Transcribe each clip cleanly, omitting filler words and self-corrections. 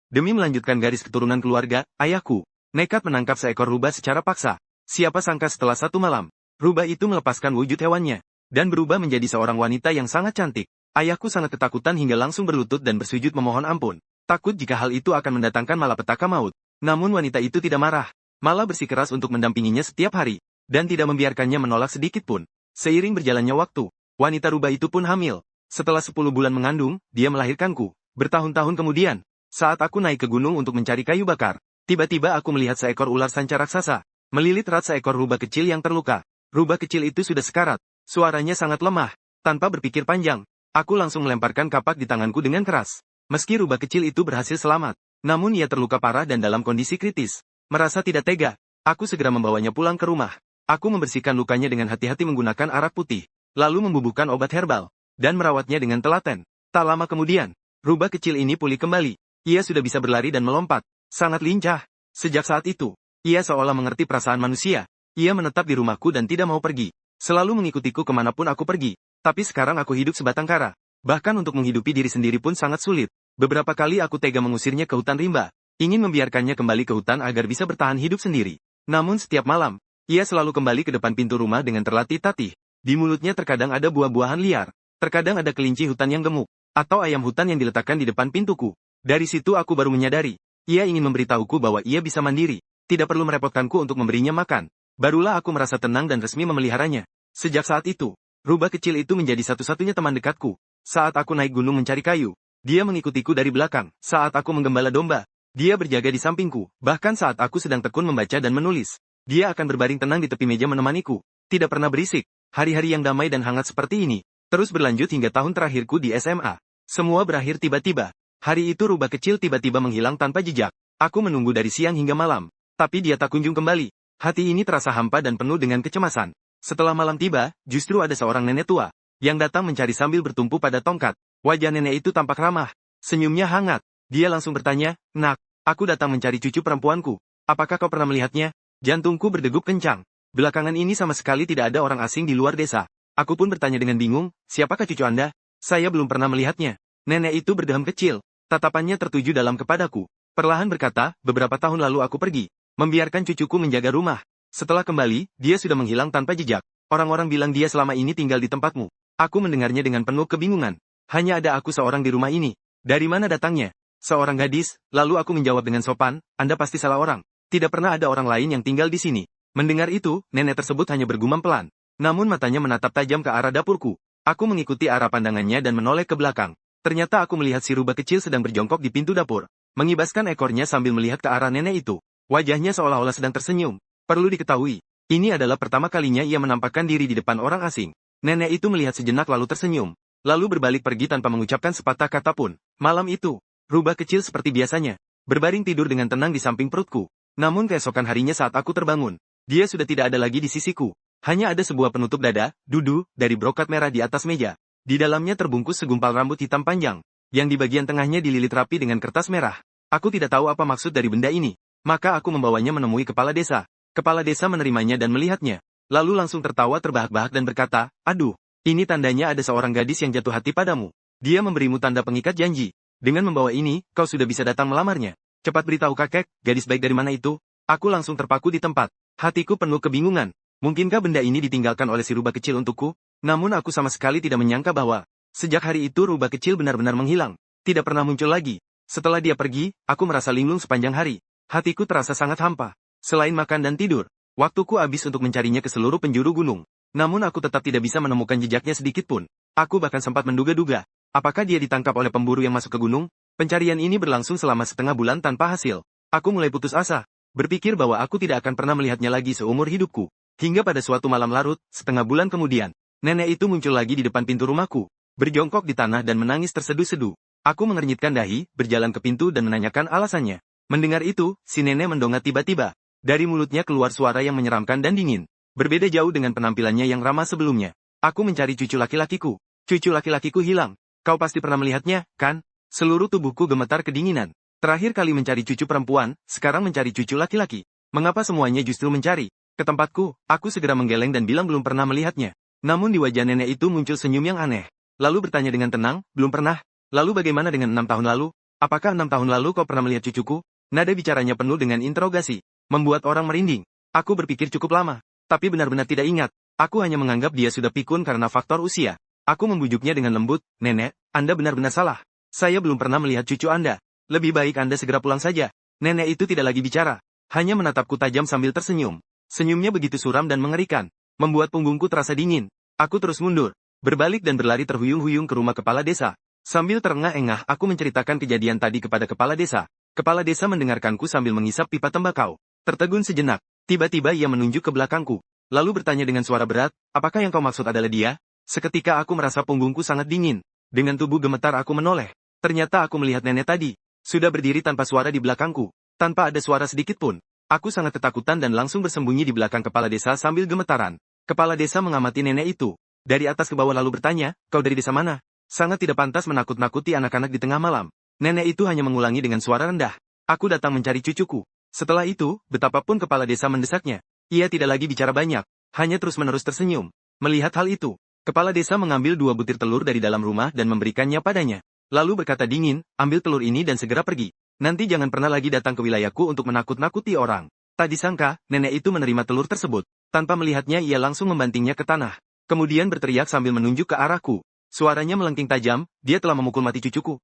Demi melanjutkan garis keturunan keluarga, ayahku nekat menangkap seekor rubah secara paksa. Siapa sangka setelah satu malam, rubah itu melepaskan wujud hewannya dan berubah menjadi seorang wanita yang sangat cantik. Ayahku sangat ketakutan hingga langsung berlutut dan bersujud memohon ampun. Takut jika hal itu akan mendatangkan malapetaka maut. Namun wanita itu tidak marah, malah bersikeras untuk mendampinginya setiap hari, dan tidak membiarkannya menolak sedikit pun. Seiring berjalannya waktu, wanita rubah itu pun hamil. Setelah 10 bulan mengandung, dia melahirkanku. Bertahun-tahun kemudian, saat aku naik ke gunung untuk mencari kayu bakar, tiba-tiba aku melihat seekor ular sanca raksasa melilit erat seekor rubah kecil yang terluka. Rubah kecil itu sudah sekarat, suaranya sangat lemah. Tanpa berpikir panjang, aku langsung melemparkan kapak di tanganku dengan keras. Meski rubah kecil itu berhasil selamat, namun ia terluka parah dan dalam kondisi kritis. Merasa tidak tega, aku segera membawanya pulang ke rumah. Aku membersihkan lukanya dengan hati-hati menggunakan arak putih, lalu membubuhkan obat herbal, dan merawatnya dengan telaten. Tak lama kemudian, rubah kecil ini pulih kembali. Ia sudah bisa berlari dan melompat, sangat lincah. Sejak saat itu, ia seolah mengerti perasaan manusia. Ia menetap di rumahku dan tidak mau pergi. Selalu mengikutiku kemanapun aku pergi. Tapi sekarang aku hidup sebatang kara. Bahkan untuk menghidupi diri sendiri pun sangat sulit. Beberapa kali aku tega mengusirnya ke hutan rimba, ingin membiarkannya kembali ke hutan agar bisa bertahan hidup sendiri. Namun setiap malam, ia selalu kembali ke depan pintu rumah dengan terlatih-tatih. Di mulutnya terkadang ada buah-buahan liar, terkadang ada kelinci hutan yang gemuk, atau ayam hutan yang diletakkan di depan pintuku. Dari situ aku baru menyadari, ia ingin memberitahuku bahwa ia bisa mandiri, tidak perlu merepotkanku untuk memberinya makan. Barulah aku merasa tenang dan resmi memeliharanya. Sejak saat itu, rubah kecil itu menjadi satu-satunya teman dekatku. Saat aku naik gunung mencari kayu, dia mengikutiku dari belakang. Saat aku menggembala domba, dia berjaga di sampingku. Bahkan saat aku sedang tekun membaca dan menulis, dia akan berbaring tenang di tepi meja menemaniku. Tidak pernah berisik. Hari-hari yang damai dan hangat seperti ini terus berlanjut hingga tahun terakhirku di SMA. Semua berakhir tiba-tiba. Hari itu rubah kecil tiba-tiba menghilang tanpa jejak. Aku menunggu dari siang hingga malam, tapi dia tak kunjung kembali. Hati ini terasa hampa dan penuh dengan kecemasan. Setelah malam tiba, justru ada seorang nenek tua yang datang mencari sambil bertumpu pada tongkat. Wajah nenek itu tampak ramah, senyumnya hangat. Dia langsung bertanya, "Nak, aku datang mencari cucu perempuanku. Apakah kau pernah melihatnya?" Jantungku berdegup kencang. Belakangan ini sama sekali tidak ada orang asing di luar desa. Aku pun bertanya dengan bingung, "Siapakah cucu Anda?" "Saya belum pernah melihatnya." Nenek itu berdeham kecil, tatapannya tertuju dalam kepadaku. Perlahan berkata, "Beberapa tahun lalu aku pergi, membiarkan cucuku menjaga rumah. Setelah kembali, dia sudah menghilang tanpa jejak. Orang-orang bilang dia selama ini tinggal di tempatmu." Aku mendengarnya dengan penuh kebingungan. Hanya ada aku seorang di rumah ini. Dari mana datangnya? Seorang gadis. Lalu aku menjawab dengan sopan, "Anda pasti salah orang. Tidak pernah ada orang lain yang tinggal di sini." Mendengar itu, nenek tersebut hanya bergumam pelan. Namun matanya menatap tajam ke arah dapurku. Aku mengikuti arah pandangannya dan menoleh ke belakang. Ternyata aku melihat si rubah kecil sedang berjongkok di pintu dapur, mengibaskan ekornya sambil melihat ke arah nenek itu. Wajahnya seolah-olah sedang tersenyum. Perlu diketahui, ini adalah pertama kalinya ia menampakkan diri di depan orang asing. Nenek itu melihat sejenak lalu tersenyum, lalu berbalik pergi tanpa mengucapkan sepatah kata pun. Malam itu, rubah kecil seperti biasanya, berbaring tidur dengan tenang di samping perutku. Namun keesokan harinya saat aku terbangun, dia sudah tidak ada lagi di sisiku. Hanya ada sebuah penutup dada, dudu, dari brokat merah di atas meja. Di dalamnya terbungkus segumpal rambut hitam panjang, yang di bagian tengahnya dililit rapi dengan kertas merah. Aku tidak tahu apa maksud dari benda ini. Maka aku membawanya menemui kepala desa. Kepala desa menerimanya dan melihatnya. Lalu langsung tertawa terbahak-bahak dan berkata, "Aduh, ini tandanya ada seorang gadis yang jatuh hati padamu. Dia memberimu tanda pengikat janji. Dengan membawa ini, kau sudah bisa datang melamarnya. Cepat beritahu kakek, gadis baik dari mana itu?" Aku langsung terpaku di tempat. Hatiku penuh kebingungan. Mungkinkah benda ini ditinggalkan oleh si rubah kecil untukku? Namun aku sama sekali tidak menyangka bahwa sejak hari itu rubah kecil benar-benar menghilang. Tidak pernah muncul lagi. Setelah dia pergi, aku merasa linglung sepanjang hari. Hatiku terasa sangat hampa. Selain makan dan tidur, waktuku habis untuk mencarinya ke seluruh penjuru gunung. Namun aku tetap tidak bisa menemukan jejaknya sedikit pun. Aku bahkan sempat menduga-duga, apakah dia ditangkap oleh pemburu yang masuk ke gunung? Pencarian ini berlangsung selama setengah bulan tanpa hasil. Aku mulai putus asa, berpikir bahwa aku tidak akan pernah melihatnya lagi seumur hidupku. Hingga pada suatu malam larut, setengah bulan kemudian, nenek itu muncul lagi di depan pintu rumahku, berjongkok di tanah dan menangis terseduh-seduh. Aku mengernyitkan dahi, berjalan ke pintu dan menanyakan alasannya. Mendengar itu, si nenek mendongak tiba-tiba. Dari mulutnya keluar suara yang menyeramkan dan dingin. Berbeda jauh dengan penampilannya yang ramah sebelumnya. "Aku mencari cucu laki-lakiku. Cucu laki-lakiku hilang. Kau pasti pernah melihatnya, kan?" Seluruh tubuhku gemetar kedinginan. Terakhir kali mencari cucu perempuan, sekarang mencari cucu laki-laki. Mengapa semuanya justru mencari ke tempatku? Aku segera menggeleng dan bilang belum pernah melihatnya. Namun di wajah nenek itu muncul senyum yang aneh. Lalu bertanya dengan tenang, "Belum pernah? Lalu bagaimana dengan 6 tahun lalu?" Apakah 6 tahun lalu kau pernah melihat cucuku? Nada bicaranya penuh dengan interogasi, membuat orang merinding. Aku berpikir cukup lama, tapi benar-benar tidak ingat. Aku hanya menganggap dia sudah pikun karena faktor usia. Aku membujuknya dengan lembut, Nenek, Anda benar-benar salah. Saya belum pernah melihat cucu Anda. Lebih baik Anda segera pulang saja. Nenek itu tidak lagi bicara, hanya menatapku tajam sambil tersenyum. Senyumnya begitu suram dan mengerikan, membuat punggungku terasa dingin. Aku terus mundur, berbalik dan berlari terhuyung-huyung ke rumah kepala desa. Sambil terengah-engah aku menceritakan kejadian tadi kepada kepala desa. Kepala desa mendengarkanku sambil menghisap pipa tembakau. Tertegun sejenak, tiba-tiba ia menunjuk ke belakangku, lalu bertanya dengan suara berat, apakah yang kau maksud adalah dia? Seketika aku merasa punggungku sangat dingin. Dengan tubuh gemetar aku menoleh. Ternyata aku melihat nenek tadi, sudah berdiri tanpa suara di belakangku. Tanpa ada suara sedikit pun. Aku sangat ketakutan dan langsung bersembunyi di belakang kepala desa sambil gemetaran. Kepala desa mengamati nenek itu. Dari atas ke bawah lalu bertanya, kau dari desa mana? Sangat tidak pantas menakut-nakuti anak-anak di tengah malam. Nenek itu hanya mengulangi dengan suara rendah. Aku datang mencari cucuku. Setelah itu, betapapun kepala desa mendesaknya, ia tidak lagi bicara banyak, hanya terus-menerus tersenyum. Melihat hal itu, kepala desa mengambil 2 butir telur dari dalam rumah dan memberikannya padanya. Lalu berkata dingin, ambil telur ini dan segera pergi. Nanti jangan pernah lagi datang ke wilayahku untuk menakut-nakuti orang. Tak disangka, nenek itu menerima telur tersebut. Tanpa melihatnya ia langsung membantingnya ke tanah. Kemudian berteriak sambil menunjuk ke arahku. Suaranya melengking tajam, dia telah memukul mati cucuku.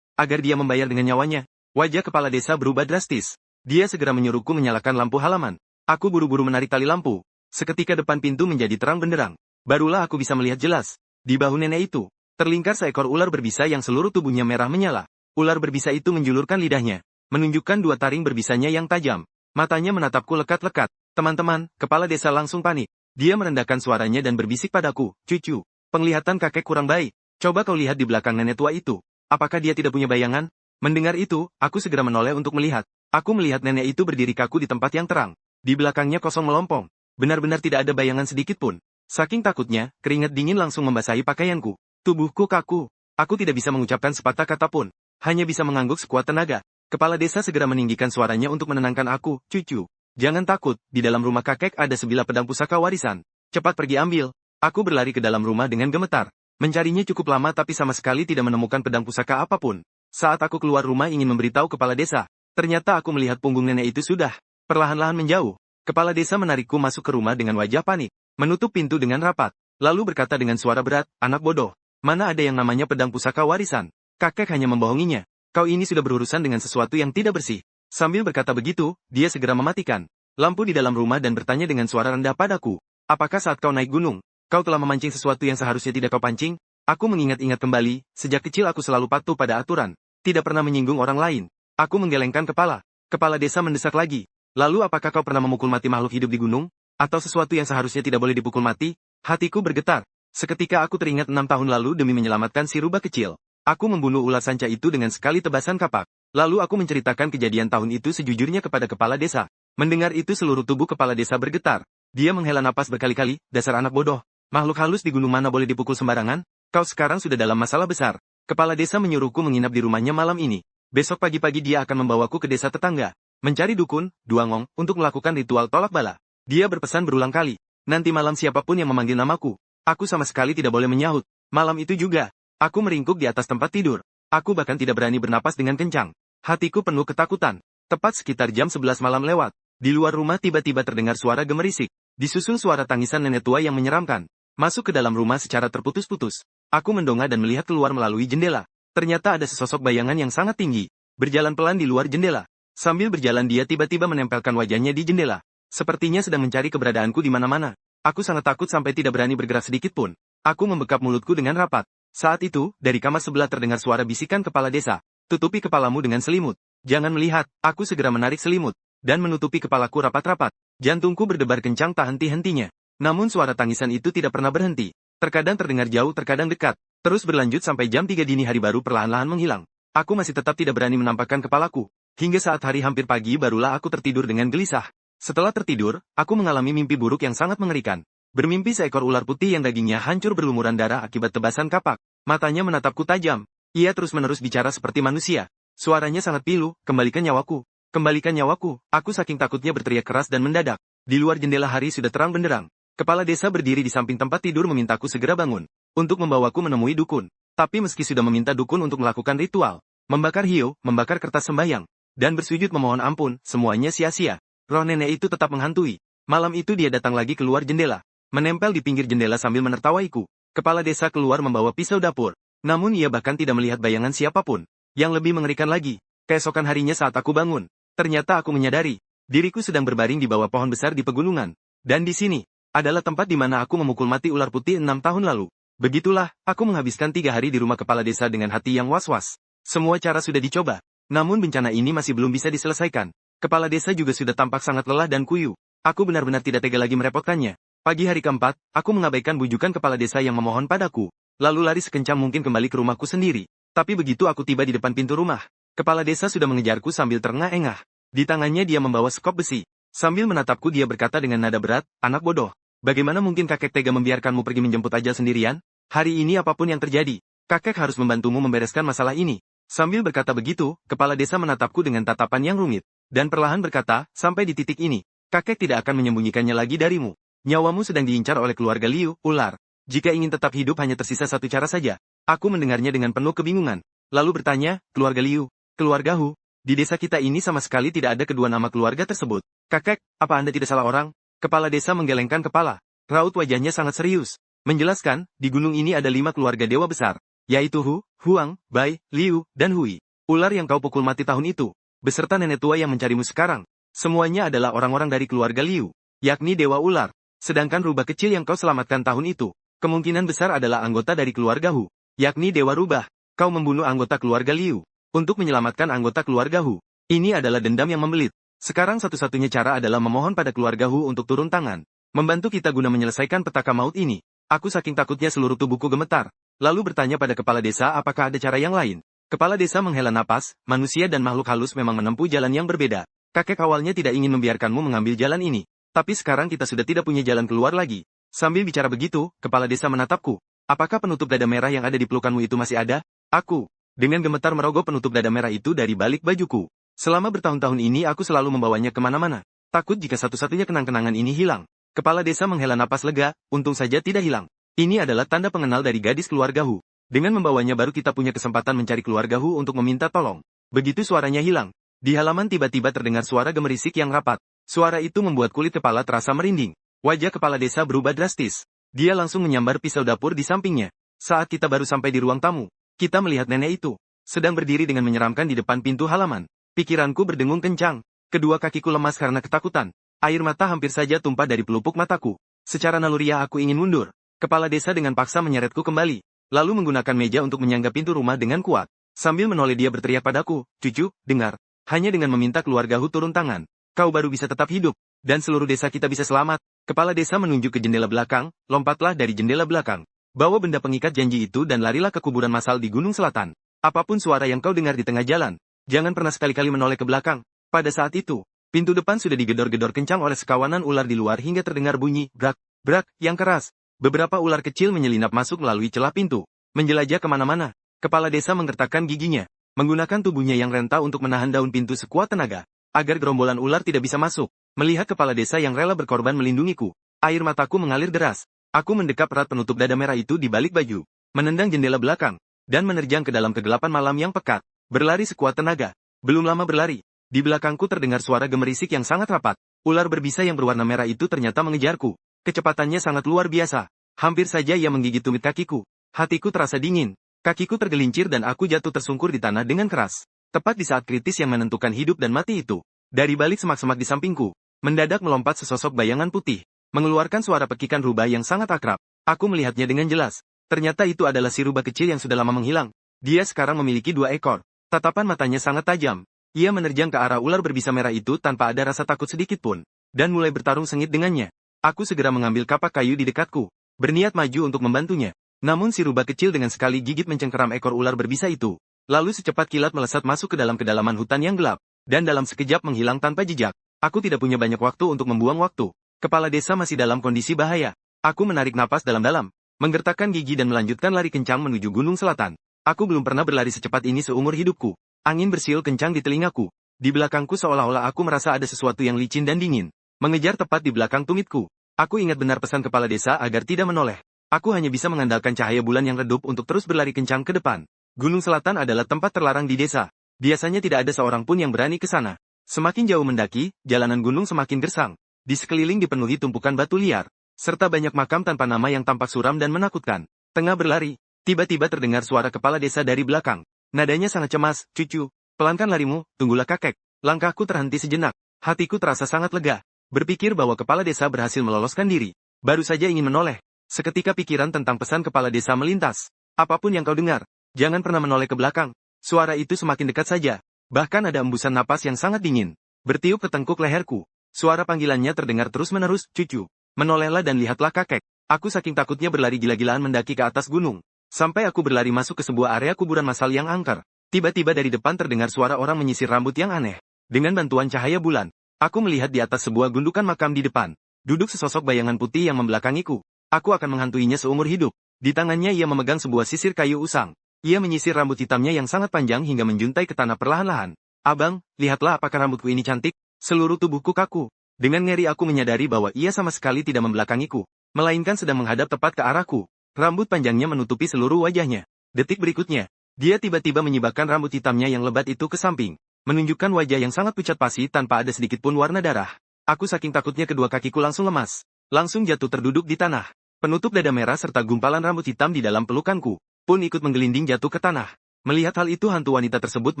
Agar dia membayar dengan nyawanya. Wajah kepala desa berubah drastis. Dia segera menyuruhku menyalakan lampu halaman. Aku buru-buru menarik tali lampu. Seketika depan pintu menjadi terang benderang. Barulah aku bisa melihat jelas. Di bahu nenek itu, terlingkar seekor ular berbisa yang seluruh tubuhnya merah menyala. Ular berbisa itu menjulurkan lidahnya, menunjukkan 2 taring berbisanya yang tajam. Matanya menatapku lekat-lekat. Teman-teman, kepala desa langsung panik. Dia merendahkan suaranya dan berbisik padaku, cucu, penglihatan kakek kurang baik. Coba kau lihat di belakang nenek tua itu. Apakah dia tidak punya bayangan? Mendengar itu, aku segera menoleh untuk melihat. Aku melihat nenek itu berdiri kaku di tempat yang terang. Di belakangnya kosong melompong. Benar-benar tidak ada bayangan sedikit pun. Saking takutnya, keringat dingin langsung membasahi pakaianku. Tubuhku kaku. Aku tidak bisa mengucapkan sepatah kata pun. Hanya bisa mengangguk sekuat tenaga. Kepala desa segera meninggikan suaranya untuk menenangkan aku, cucu. Jangan takut, di dalam rumah kakek ada sebilah pedang pusaka warisan. Cepat pergi ambil. Aku berlari ke dalam rumah dengan gemetar. Mencarinya cukup lama tapi sama sekali tidak menemukan pedang pusaka apapun. Saat aku keluar rumah ingin memberitahu kepala desa, ternyata aku melihat punggung nenek itu sudah perlahan-lahan menjauh. Kepala desa menarikku masuk ke rumah dengan wajah panik, menutup pintu dengan rapat, lalu berkata dengan suara berat, anak bodoh, mana ada yang namanya pedang pusaka warisan? Kakek hanya membohonginya. Kau ini sudah berurusan dengan sesuatu yang tidak bersih. Sambil berkata begitu, dia segera mematikan lampu di dalam rumah dan bertanya dengan suara rendah padaku, apakah saat kau naik gunung, kau telah memancing sesuatu yang seharusnya tidak kau pancing? Aku mengingat-ingat kembali, sejak kecil aku selalu patuh pada aturan. Tidak pernah menyinggung orang lain. Aku menggelengkan kepala. Kepala desa mendesak lagi. Lalu apakah kau pernah memukul mati makhluk hidup di gunung? Atau sesuatu yang seharusnya tidak boleh dipukul mati? Hatiku bergetar. Seketika aku teringat 6 tahun lalu demi menyelamatkan si rubah kecil. Aku membunuh ular sanca itu dengan sekali tebasan kapak. Lalu aku menceritakan kejadian tahun itu sejujurnya kepada kepala desa. Mendengar itu seluruh tubuh kepala desa bergetar. Dia menghela napas berkali-kali, dasar anak bodoh. Makhluk halus di gunung mana boleh dipukul sembarangan? Kau sekarang sudah dalam masalah besar. Kepala desa menyuruhku menginap di rumahnya malam ini. Besok pagi-pagi dia akan membawaku ke desa tetangga, mencari dukun, Duangong, untuk melakukan ritual tolak bala. Dia berpesan berulang kali, nanti malam siapapun yang memanggil namaku, aku sama sekali tidak boleh menyahut. Malam itu juga, aku meringkuk di atas tempat tidur. Aku bahkan tidak berani bernapas dengan kencang. Hatiku penuh ketakutan. Tepat sekitar jam 11 malam lewat. Di luar rumah tiba-tiba terdengar suara gemerisik. Disusul suara tangisan nenek tua yang menyeramkan. Masuk ke dalam rumah secara terputus-putus. Aku mendongak dan melihat keluar melalui jendela. Ternyata ada sesosok bayangan yang sangat tinggi, berjalan pelan di luar jendela. Sambil berjalan dia tiba-tiba menempelkan wajahnya di jendela. Sepertinya sedang mencari keberadaanku di mana-mana. Aku sangat takut sampai tidak berani bergerak sedikit pun. Aku membekap mulutku dengan rapat. Saat itu, dari kamar sebelah terdengar suara bisikan kepala desa. Tutupi kepalamu dengan selimut. Jangan melihat. Aku segera menarik selimut, dan menutupi kepalaku rapat-rapat. Jantungku berdebar kencang tak henti-hentinya. Namun suara tangisan itu tidak pernah berhenti. Terkadang terdengar jauh, terkadang dekat. Terus berlanjut sampai jam 3 dini hari baru perlahan-lahan menghilang. Aku masih tetap tidak berani menampakkan kepalaku. Hingga saat hari hampir pagi barulah aku tertidur dengan gelisah. Setelah tertidur, aku mengalami mimpi buruk yang sangat mengerikan. Bermimpi seekor ular putih yang dagingnya hancur berlumuran darah akibat tebasan kapak. Matanya menatapku tajam. Ia terus-menerus bicara seperti manusia. Suaranya sangat pilu, kembalikan nyawaku. Kembalikan nyawaku. Aku saking takutnya berteriak keras dan mendadak. Di luar jendela hari sudah terang benderang. Kepala desa berdiri di samping tempat tidur memintaku segera bangun, untuk membawaku menemui dukun. Tapi meski sudah meminta dukun untuk melakukan ritual, membakar hiu, membakar kertas sembahyang, dan bersujud memohon ampun, semuanya sia-sia. Roh nenek itu tetap menghantui. Malam itu dia datang lagi keluar jendela, menempel di pinggir jendela sambil menertawaiku. Kepala desa keluar membawa pisau dapur. Namun ia bahkan tidak melihat bayangan siapapun. Yang lebih mengerikan lagi, keesokan harinya saat aku bangun, ternyata aku menyadari, diriku sedang berbaring di bawah pohon besar di pegunungan. Dan di sini, adalah tempat di mana aku memukul mati ular putih 6 tahun lalu. Begitulah, aku menghabiskan 3 hari di rumah kepala desa dengan hati yang was-was. Semua cara sudah dicoba, namun bencana ini masih belum bisa diselesaikan. Kepala desa juga sudah tampak sangat lelah dan kuyu. Aku benar-benar tidak tega lagi merepotkannya. Pagi hari keempat, aku mengabaikan bujukan kepala desa yang memohon padaku, lalu lari sekencang mungkin kembali ke rumahku sendiri. Tapi begitu aku tiba di depan pintu rumah, kepala desa sudah mengejarku sambil terengah-engah. Di tangannya dia membawa sekop besi. Sambil menatapku dia berkata dengan nada berat, "Anak bodoh, bagaimana mungkin kakek tega membiarkanmu pergi menjemput ajal sendirian? Hari ini apapun yang terjadi, kakek harus membantumu membereskan masalah ini." Sambil berkata begitu, kepala desa menatapku dengan tatapan yang rumit, dan perlahan berkata, "Sampai di titik ini, kakek tidak akan menyembunyikannya lagi darimu. Nyawamu sedang diincar oleh keluarga Liu, ular. Jika ingin tetap hidup hanya tersisa satu cara saja." Aku mendengarnya dengan penuh kebingungan. Lalu bertanya, "Keluarga Liu, keluarga Hu? Di desa kita ini sama sekali tidak ada kedua nama keluarga tersebut. Kakek, apa Anda tidak salah orang?" Kepala desa menggelengkan kepala. Raut wajahnya sangat serius. Menjelaskan, di gunung ini ada 5 keluarga dewa besar, yaitu Hu, Huang, Bai, Liu, dan Hui. Ular yang kau pukul mati tahun itu, beserta nenek tua yang mencarimu sekarang, semuanya adalah orang-orang dari keluarga Liu, yakni dewa ular. Sedangkan rubah kecil yang kau selamatkan tahun itu, kemungkinan besar adalah anggota dari keluarga Hu, yakni dewa rubah. Kau membunuh anggota keluarga Liu untuk menyelamatkan anggota keluarga Hu. Ini adalah dendam yang membelit. Sekarang satu-satunya cara adalah memohon pada keluarga Hu untuk turun tangan, membantu kita guna menyelesaikan petaka maut ini. Aku saking takutnya seluruh tubuhku gemetar, lalu bertanya pada kepala desa apakah ada cara yang lain. Kepala desa menghela napas, manusia dan makhluk halus memang menempuh jalan yang berbeda. Kakek awalnya tidak ingin membiarkanmu mengambil jalan ini, tapi sekarang kita sudah tidak punya jalan keluar lagi. Sambil bicara begitu, kepala desa menatapku. Apakah penutup dada merah yang ada di pelukanmu itu masih ada? Aku, dengan gemetar merogoh penutup dada merah itu dari balik bajuku. Selama bertahun-tahun ini aku selalu membawanya kemana-mana. Takut jika satu-satunya kenang-kenangan ini hilang. Kepala desa menghela napas lega, untung saja tidak hilang. Ini adalah tanda pengenal dari gadis keluarga Hu. Dengan membawanya baru kita punya kesempatan mencari keluarga Hu untuk meminta tolong. Begitu suaranya hilang, di halaman tiba-tiba terdengar suara gemerisik yang rapat. Suara itu membuat kulit kepala terasa merinding. Wajah kepala desa berubah drastis. Dia langsung menyambar pisau dapur di sampingnya. Saat kita baru sampai di ruang tamu, kita melihat nenek itu sedang berdiri dengan menyeramkan di depan pintu halaman. Pikiranku berdengung kencang. Kedua kakiku lemas karena ketakutan. Air mata hampir saja tumpah dari pelupuk mataku. Secara naluriah aku ingin mundur. Kepala desa dengan paksa menyeretku kembali, lalu menggunakan meja untuk menyangga pintu rumah dengan kuat. Sambil menoleh dia berteriak padaku, "Cucu, dengar. Hanya dengan meminta keluarga Hu turun tangan, kau baru bisa tetap hidup, dan seluruh desa kita bisa selamat." Kepala desa menunjuk ke jendela belakang, "Lompatlah dari jendela belakang. Bawa benda pengikat janji itu dan larilah ke kuburan massal di Gunung Selatan. Apapun suara yang kau dengar di tengah jalan, jangan pernah sekali-kali menoleh ke belakang." Pada saat itu, pintu depan sudah digedor-gedor kencang oleh sekawanan ular di luar hingga terdengar bunyi brak, brak, yang keras. Beberapa ular kecil menyelinap masuk melalui celah pintu, menjelajah kemana-mana. Kepala desa menggertakkan giginya, menggunakan tubuhnya yang renta untuk menahan daun pintu sekuat tenaga, agar gerombolan ular tidak bisa masuk. Melihat kepala desa yang rela berkorban melindungiku, air mataku mengalir deras. Aku mendekap erat penutup dada merah itu di balik baju, menendang jendela belakang, dan menerjang ke dalam kegelapan malam yang pekat. Berlari sekuat tenaga. Belum lama berlari, di belakangku terdengar suara gemerisik yang sangat rapat. Ular berbisa yang berwarna merah itu ternyata mengejarku. Kecepatannya sangat luar biasa. Hampir saja ia menggigit tumit kakiku. Hatiku terasa dingin. Kakiku tergelincir dan aku jatuh tersungkur di tanah dengan keras. Tepat di saat kritis yang menentukan hidup dan mati itu, dari balik semak-semak di sampingku, mendadak melompat sesosok bayangan putih, mengeluarkan suara pekikan rubah yang sangat akrab. Aku melihatnya dengan jelas. Ternyata itu adalah si rubah kecil yang sudah lama menghilang. Dia sekarang memiliki 2 ekor. Tatapan matanya sangat tajam. Ia menerjang ke arah ular berbisa merah itu tanpa ada rasa takut sedikit pun, dan mulai bertarung sengit dengannya. Aku segera mengambil kapak kayu di dekatku, berniat maju untuk membantunya. Namun si rubah kecil dengan sekali gigit mencengkeram ekor ular berbisa itu, lalu secepat kilat melesat masuk ke dalam kedalaman hutan yang gelap, dan dalam sekejap menghilang tanpa jejak. Aku tidak punya banyak waktu untuk membuang waktu. Kepala desa masih dalam kondisi bahaya. Aku menarik napas dalam-dalam, menggertakkan gigi dan melanjutkan lari kencang menuju Gunung Selatan. Aku belum pernah berlari secepat ini seumur hidupku. Angin bersiul kencang di telingaku. Di belakangku seolah-olah aku merasa ada sesuatu yang licin dan dingin, mengejar tepat di belakang tumitku. Aku ingat benar pesan kepala desa agar tidak menoleh. Aku hanya bisa mengandalkan cahaya bulan yang redup untuk terus berlari kencang ke depan. Gunung Selatan adalah tempat terlarang di desa. Biasanya tidak ada seorang pun yang berani ke sana. Semakin jauh mendaki, jalanan gunung semakin gersang. Di sekeliling dipenuhi tumpukan batu liar, serta banyak makam tanpa nama yang tampak suram dan menakutkan. Tengah berlari, tiba-tiba terdengar suara kepala desa dari belakang. Nadanya sangat cemas, "Cucu, pelankan larimu, tunggulah kakek." Langkahku terhenti sejenak. Hatiku terasa sangat lega. Berpikir bahwa kepala desa berhasil meloloskan diri. Baru saja ingin menoleh. Seketika pikiran tentang pesan kepala desa melintas. "Apapun yang kau dengar, jangan pernah menoleh ke belakang." Suara itu semakin dekat saja. Bahkan ada embusan napas yang sangat dingin. Bertiup ke tengkuk leherku. Suara panggilannya terdengar terus-menerus, "Cucu, menolehlah dan lihatlah kakek." Aku saking takutnya berlari gila-gilaan mendaki ke atas gunung. Sampai aku berlari masuk ke sebuah area kuburan massal yang angker. Tiba-tiba dari depan terdengar suara orang menyisir rambut yang aneh. Dengan bantuan cahaya bulan, aku melihat di atas sebuah gundukan makam di depan. Duduk sesosok bayangan putih yang membelakangiku. Aku akan menghantuinya seumur hidup. Di tangannya ia memegang sebuah sisir kayu usang. Ia menyisir rambut hitamnya yang sangat panjang hingga menjuntai ke tanah perlahan-lahan. "Abang, lihatlah apakah rambutku ini cantik." Seluruh tubuhku kaku. Dengan ngeri aku menyadari bahwa ia sama sekali tidak membelakangiku, melainkan sedang menghadap tepat ke arahku. Rambut panjangnya menutupi seluruh wajahnya. Detik berikutnya, dia tiba-tiba menyibakkan rambut hitamnya yang lebat itu ke samping, menunjukkan wajah yang sangat pucat pasi tanpa ada sedikit pun warna darah. Aku saking takutnya kedua kakiku langsung lemas. Langsung jatuh terduduk di tanah. Penutup dada merah serta gumpalan rambut hitam di dalam pelukanku pun ikut menggelinding jatuh ke tanah. Melihat hal itu hantu wanita tersebut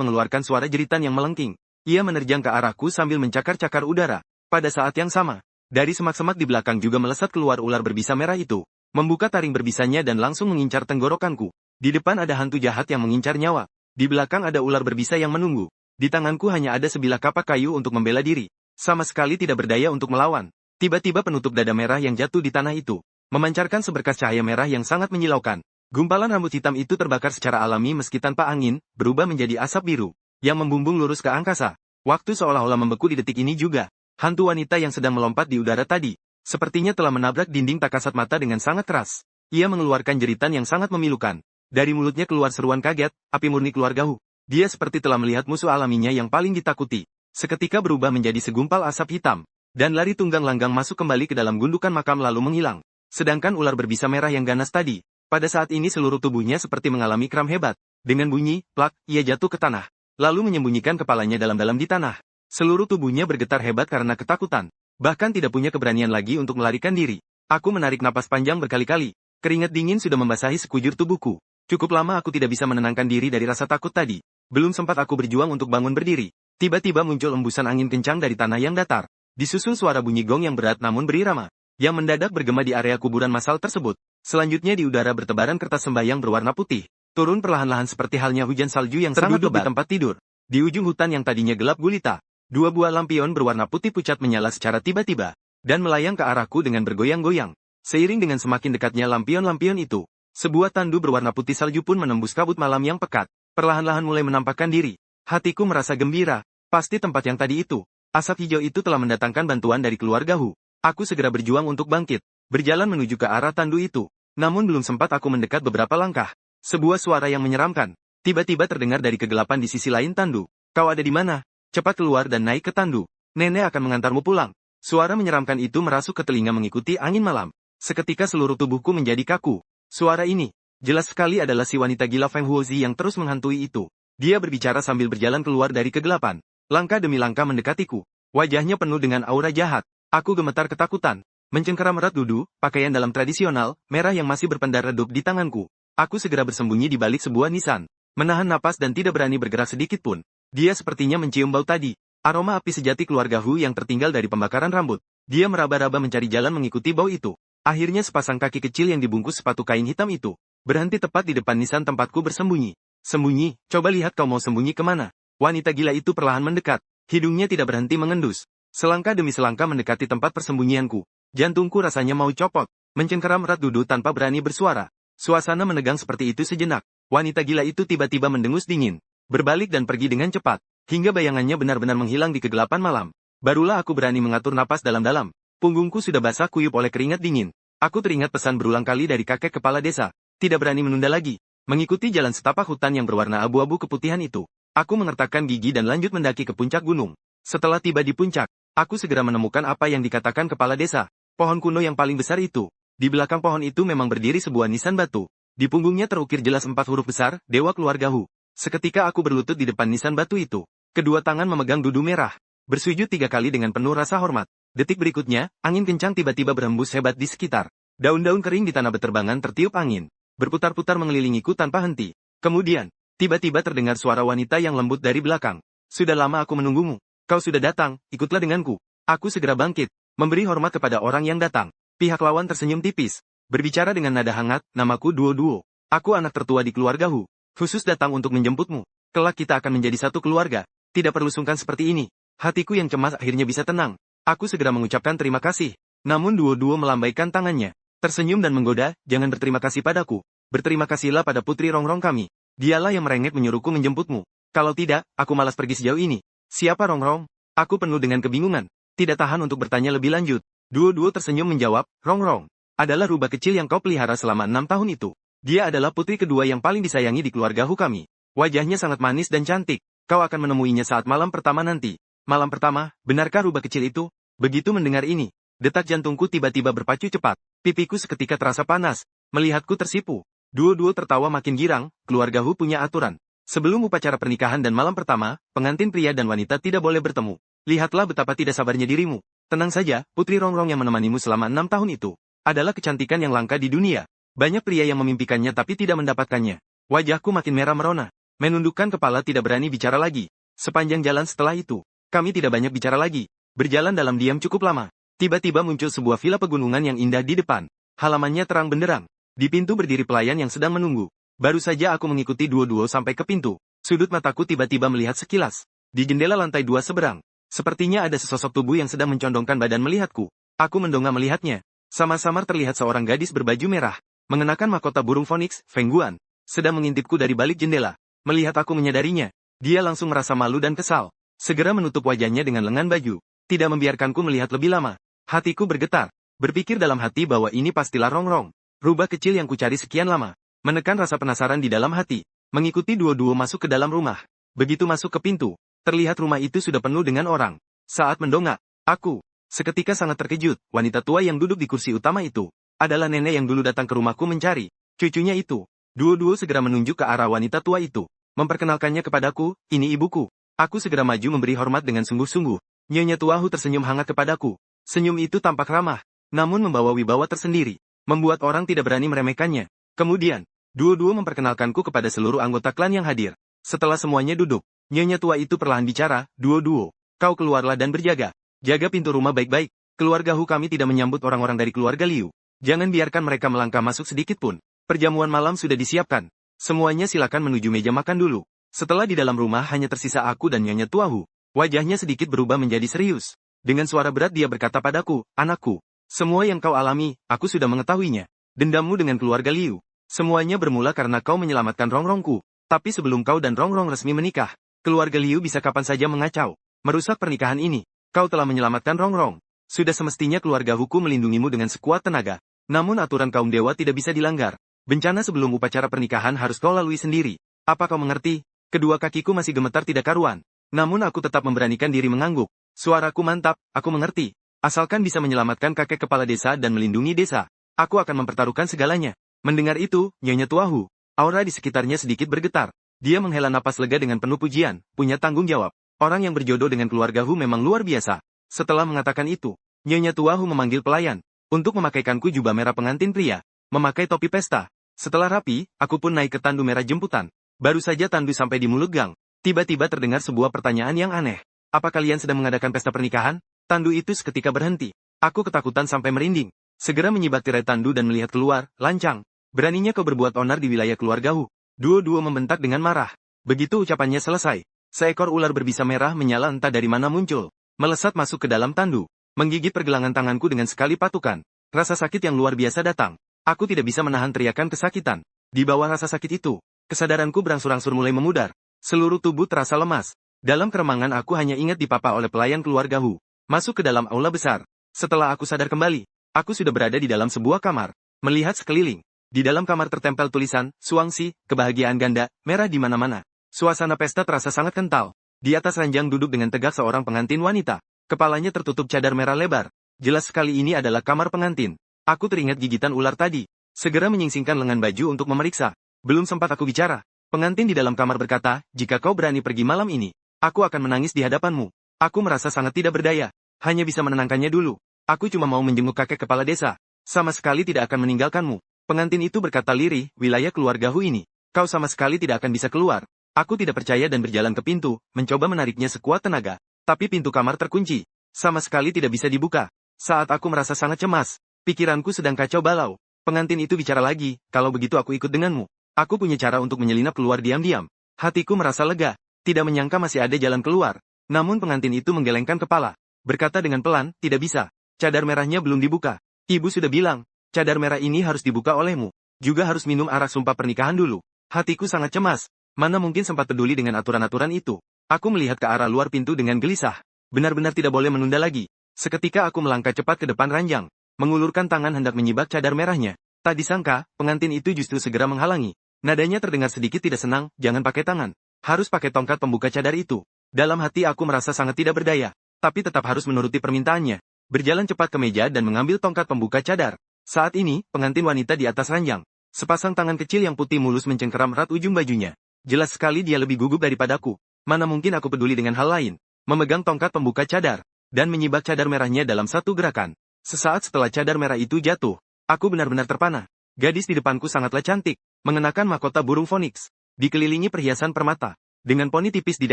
mengeluarkan suara jeritan yang melengking. Ia menerjang ke arahku sambil mencakar-cakar udara. Pada saat yang sama, dari semak-semak di belakang juga melesat keluar ular berbisa merah itu. Membuka taring berbisanya dan langsung mengincar tenggorokanku. Di depan ada hantu jahat yang mengincar nyawa. Di belakang ada ular berbisa yang menunggu. Di tanganku hanya ada sebilah kapak kayu untuk membela diri. Sama sekali tidak berdaya untuk melawan. Tiba-tiba penutup dada merah yang jatuh di tanah itu memancarkan seberkas cahaya merah yang sangat menyilaukan. Gumpalan rambut hitam itu terbakar secara alami meski tanpa angin, berubah menjadi asap biru yang membumbung lurus ke angkasa. Waktu seolah-olah membeku di detik ini juga. Hantu wanita yang sedang melompat di udara tadi sepertinya telah menabrak dinding tak kasat mata dengan sangat keras. Ia mengeluarkan jeritan yang sangat memilukan. Dari mulutnya keluar seruan kaget, api murni keluar gahu. Dia seperti telah melihat musuh alaminya yang paling ditakuti. Seketika berubah menjadi segumpal asap hitam, dan lari tunggang langgang masuk kembali ke dalam gundukan makam lalu menghilang. Sedangkan ular berbisa merah yang ganas tadi, pada saat ini seluruh tubuhnya seperti mengalami kram hebat. Dengan bunyi, plak, ia jatuh ke tanah, lalu menyembunyikan kepalanya dalam-dalam di tanah. Seluruh tubuhnya bergetar hebat karena ketakutan. Bahkan tidak punya keberanian lagi untuk melarikan diri. Aku menarik napas panjang berkali-kali. Keringat dingin sudah membasahi sekujur tubuhku. Cukup lama aku tidak bisa menenangkan diri dari rasa takut tadi. Belum sempat aku berjuang untuk bangun berdiri. Tiba-tiba muncul embusan angin kencang dari tanah yang datar. Disusul suara bunyi gong yang berat namun berirama, yang mendadak bergema di area kuburan massal tersebut. Selanjutnya di udara bertebaran kertas sembahyang berwarna putih. Turun perlahan-lahan seperti halnya hujan salju yang sangat lebat di tempat tidur. Di ujung hutan yang tadinya gelap gulita, dua buah lampion berwarna putih pucat menyala secara tiba-tiba, dan melayang ke arahku dengan bergoyang-goyang. Seiring dengan semakin dekatnya lampion-lampion itu, sebuah tandu berwarna putih salju pun menembus kabut malam yang pekat, perlahan-lahan mulai menampakkan diri. Hatiku merasa gembira, pasti tempat yang tadi itu, asap hijau itu telah mendatangkan bantuan dari keluarga Hu. Aku segera berjuang untuk bangkit, berjalan menuju ke arah tandu itu. Namun belum sempat aku mendekat beberapa langkah, sebuah suara yang menyeramkan tiba-tiba terdengar dari kegelapan di sisi lain tandu. "Kau ada di mana? Cepat keluar dan naik ke tandu. Nenek akan mengantarmu pulang." Suara menyeramkan itu merasuk ke telinga mengikuti angin malam. Seketika seluruh tubuhku menjadi kaku. Suara ini, jelas sekali adalah si wanita gila Feng Huozi yang terus menghantui itu. Dia berbicara sambil berjalan keluar dari kegelapan. Langkah demi langkah mendekatiku. Wajahnya penuh dengan aura jahat. Aku gemetar ketakutan. Mencengkeram erat dudu, pakaian dalam tradisional, merah yang masih berpendar redup di tanganku. Aku segera bersembunyi di balik sebuah nisan. Menahan napas dan tidak berani bergerak sedikit pun. Dia sepertinya mencium bau tadi. Aroma api sejati keluarga Hu yang tertinggal dari pembakaran rambut. Dia meraba-raba mencari jalan mengikuti bau itu. Akhirnya sepasang kaki kecil yang dibungkus sepatu kain hitam itu berhenti tepat di depan nisan tempatku bersembunyi. "Sembunyi, coba lihat kau mau sembunyi kemana." Wanita gila itu perlahan mendekat. Hidungnya tidak berhenti mengendus. Selangkah demi selangkah mendekati tempat persembunyianku. Jantungku rasanya mau copot. Mencengkeram erat dudu tanpa berani bersuara. Suasana menegang seperti itu sejenak. Wanita gila itu tiba-tiba mendengus dingin, berbalik dan pergi dengan cepat, hingga bayangannya benar-benar menghilang di kegelapan malam. Barulah aku berani mengatur napas dalam-dalam. Punggungku sudah basah kuyup oleh keringat dingin. Aku teringat pesan berulang kali dari kakek kepala desa. Tidak berani menunda lagi. Mengikuti jalan setapak hutan yang berwarna abu-abu keputihan itu, aku mengertakkan gigi dan lanjut mendaki ke puncak gunung. Setelah tiba di puncak, aku segera menemukan apa yang dikatakan kepala desa. Pohon kuno yang paling besar itu. Di belakang pohon itu memang berdiri sebuah nisan batu. Di punggungnya terukir jelas 4 huruf besar, Dewa Keluarga Hu. Seketika aku berlutut di depan nisan batu itu. Kedua tangan memegang dudu merah. Bersujud 3 kali dengan penuh rasa hormat. Detik berikutnya, angin kencang tiba-tiba berhembus hebat di sekitar. Daun-daun kering di tanah beterbangan tertiup angin. Berputar-putar mengelilingiku tanpa henti. Kemudian, tiba-tiba terdengar suara wanita yang lembut dari belakang. Sudah lama aku menunggumu. Kau sudah datang, ikutlah denganku. Aku segera bangkit, memberi hormat kepada orang yang datang. Pihak lawan tersenyum tipis. Berbicara dengan nada hangat, namaku Duo-Duo. Aku anak tertua di keluarga Hu. Khusus datang untuk menjemputmu. Kelak kita akan menjadi satu keluarga. Tidak perlu sungkan seperti ini. Hatiku yang cemas akhirnya bisa tenang. Aku segera mengucapkan terima kasih. Namun Duo-Duo melambaikan tangannya. Tersenyum dan menggoda, jangan berterima kasih padaku. Berterima kasihlah pada Putri Rongrong kami. Dialah yang merengek menyuruhku menjemputmu. Kalau tidak, aku malas pergi sejauh ini. Siapa Rongrong? Aku penuh dengan kebingungan. Tidak tahan untuk bertanya lebih lanjut. Duo-Duo tersenyum menjawab, Rongrong adalah rubah kecil yang kau pelihara selama 6 tahun itu. Dia adalah putri kedua yang paling disayangi di keluarga Hu kami. Wajahnya sangat manis dan cantik. Kau akan menemuinya saat malam pertama nanti. Malam pertama, benarkah rubah kecil itu? Begitu mendengar ini, detak jantungku tiba-tiba berpacu cepat. Pipiku seketika terasa panas. Melihatku tersipu. Duo-Duo tertawa makin girang, keluarga Hu punya aturan. Sebelum upacara pernikahan dan malam pertama, pengantin pria dan wanita tidak boleh bertemu. Lihatlah betapa tidak sabarnya dirimu. Tenang saja, Putri Rongrong yang menemanimu selama 6 tahun itu adalah kecantikan yang langka di dunia. Banyak pria yang memimpikannya tapi tidak mendapatkannya. Wajahku makin merah merona. Menundukkan kepala tidak berani bicara lagi. Sepanjang jalan setelah itu, kami tidak banyak bicara lagi. Berjalan dalam diam cukup lama. Tiba-tiba muncul sebuah villa pegunungan yang indah di depan. Halamannya terang benderang. Di pintu berdiri pelayan yang sedang menunggu. Baru saja aku mengikuti Duo-Duo sampai ke pintu. Sudut mataku tiba-tiba melihat sekilas. Di jendela lantai 2 seberang. Sepertinya ada sesosok tubuh yang sedang mencondongkan badan melihatku. Aku mendongak melihatnya. Samar-samar terlihat seorang gadis berbaju merah, mengenakan mahkota burung Phoenix, Feng Guan, sedang mengintipku dari balik jendela. Melihat aku menyadarinya, dia langsung merasa malu dan kesal. Segera menutup wajahnya dengan lengan baju, tidak membiarkanku melihat lebih lama. Hatiku bergetar, berpikir dalam hati bahwa ini pastilah Rongrong, rubah kecil yang kucari sekian lama. Menekan rasa penasaran di dalam hati, mengikuti Duo-Duo masuk ke dalam rumah. Begitu masuk ke pintu, terlihat rumah itu sudah penuh dengan orang. Saat mendongak, aku seketika sangat terkejut. Wanita tua yang duduk di kursi utama itu adalah nenek yang dulu datang ke rumahku mencari cucunya itu. Duo-Duo segera menunjuk ke arah wanita tua itu, memperkenalkannya kepadaku, ini ibuku. Aku segera maju memberi hormat dengan sungguh-sungguh. Nyonya Tua Hu tersenyum hangat kepadaku. Senyum itu tampak ramah, namun membawa wibawa tersendiri, membuat orang tidak berani meremehkannya. Kemudian, Duo-Duo memperkenalkanku kepada seluruh anggota klan yang hadir. Setelah semuanya duduk, Nyonya tua itu perlahan bicara, Duo-Duo, kau keluarlah dan berjaga. Jaga pintu rumah baik-baik. Keluarga Hu kami tidak menyambut orang-orang dari keluarga Liu. Jangan biarkan mereka melangkah masuk sedikit pun. Perjamuan malam sudah disiapkan. Semuanya silakan menuju meja makan dulu. Setelah di dalam rumah hanya tersisa aku dan Nyonya Tua Hu. Wajahnya sedikit berubah menjadi serius. Dengan suara berat dia berkata padaku, anakku, semua yang kau alami, aku sudah mengetahuinya. Dendammu dengan keluarga Liu. Semuanya bermula karena kau menyelamatkan Rongrongku. Tapi sebelum kau dan Rongrong resmi menikah, keluarga Liu bisa kapan saja mengacau, merusak pernikahan ini. Kau telah menyelamatkan Rongrong. Sudah semestinya keluarga Huku melindungimu dengan sekuat tenaga. Namun aturan kaum dewa tidak bisa dilanggar. Bencana sebelum upacara pernikahan harus kau lalui sendiri. Apa kau mengerti? Kedua kakiku masih gemetar tidak karuan. Namun aku tetap memberanikan diri mengangguk. Suaraku mantap, aku mengerti. Asalkan bisa menyelamatkan kakek kepala desa dan melindungi desa, aku akan mempertaruhkan segalanya. Mendengar itu, Nyonya Tua Hu, aura di sekitarnya sedikit bergetar. Dia menghela napas lega dengan penuh pujian, punya tanggung jawab. Orang yang berjodoh dengan keluarga Hu memang luar biasa. Setelah mengatakan itu, Nyonya Tua Hu memanggil pelayan untuk memakaikanku jubah merah pengantin pria, memakai topi pesta. Setelah rapi, aku pun naik ke tandu merah jemputan. Baru saja tandu sampai di mulut gang, tiba-tiba terdengar sebuah pertanyaan yang aneh. Apa kalian sedang mengadakan pesta pernikahan? Tandu itu seketika berhenti. Aku ketakutan sampai merinding. Segera menyibak tirai tandu dan melihat keluar, lancang. Beraninya kau berbuat onar di wilayah keluarga Hu. Duo-Duo membentak dengan marah. Begitu ucapannya selesai, seekor ular berbisa merah menyala entah dari mana muncul, melesat masuk ke dalam tandu, menggigit pergelangan tanganku dengan sekali patukan. Rasa sakit yang luar biasa datang. Aku tidak bisa menahan teriakan kesakitan. Di bawah rasa sakit itu, kesadaranku berangsur-angsur mulai memudar. Seluruh tubuh terasa lemas. Dalam keremangan aku hanya ingat dipapa oleh pelayan keluarga Hu. Masuk ke dalam aula besar. Setelah aku sadar kembali, aku sudah berada di dalam sebuah kamar. Melihat sekeliling, di dalam kamar tertempel tulisan, Suangsi, kebahagiaan ganda, merah di mana-mana. Suasana pesta terasa sangat kental. Di atas ranjang duduk dengan tegak seorang pengantin wanita. Kepalanya tertutup cadar merah lebar. Jelas sekali ini adalah kamar pengantin. Aku teringat gigitan ular tadi. segera menyingsingkan lengan baju untuk memeriksa. Belum sempat aku bicara, pengantin di dalam kamar berkata, jika kau berani pergi malam ini, aku akan menangis di hadapanmu. Aku merasa sangat tidak berdaya, hanya bisa menenangkannya dulu. Aku cuma mau menjenguk kakek kepala desa, sama sekali tidak akan meninggalkanmu. Pengantin itu berkata lirih, wilayah keluarga Hu ini, kau sama sekali tidak akan bisa keluar. Aku tidak percaya dan berjalan ke pintu, mencoba menariknya sekuat tenaga. Tapi pintu kamar terkunci, sama sekali tidak bisa dibuka. Saat aku merasa sangat cemas, pikiranku sedang kacau balau. Pengantin itu bicara lagi, kalau begitu aku ikut denganmu. Aku punya cara untuk menyelinap keluar diam-diam. Hatiku merasa lega, tidak menyangka masih ada jalan keluar. Namun pengantin itu menggelengkan kepala, berkata dengan pelan, tidak bisa. Cadar merahnya belum dibuka. Ibu sudah bilang, cadar merah ini harus dibuka olehmu. Juga harus minum arak sumpah pernikahan dulu. Hatiku sangat cemas. Mana mungkin sempat peduli dengan aturan-aturan itu. Aku melihat ke arah luar pintu dengan gelisah. Benar-benar tidak boleh menunda lagi. Seketika aku melangkah cepat ke depan ranjang, mengulurkan tangan hendak menyibak cadar merahnya. Tak disangka, pengantin itu justru segera menghalangi. Nadanya terdengar sedikit tidak senang, jangan pakai tangan. Harus pakai tongkat pembuka cadar itu. Dalam hati aku merasa sangat tidak berdaya, tapi tetap harus menuruti permintaannya. Berjalan cepat ke meja dan mengambil tongkat pembuka cadar. Saat ini, pengantin wanita di atas ranjang. Sepasang tangan kecil yang putih mulus mencengkeram erat ujung bajunya. Jelas sekali dia lebih gugup daripadaku. Mana mungkin aku peduli dengan hal lain. Memegang tongkat pembuka cadar, dan menyibak cadar merahnya dalam satu gerakan. Sesaat setelah cadar merah itu jatuh, aku benar-benar terpana. Gadis di depanku sangatlah cantik, mengenakan mahkota burung foniks, dikelilingi perhiasan permata, dengan poni tipis di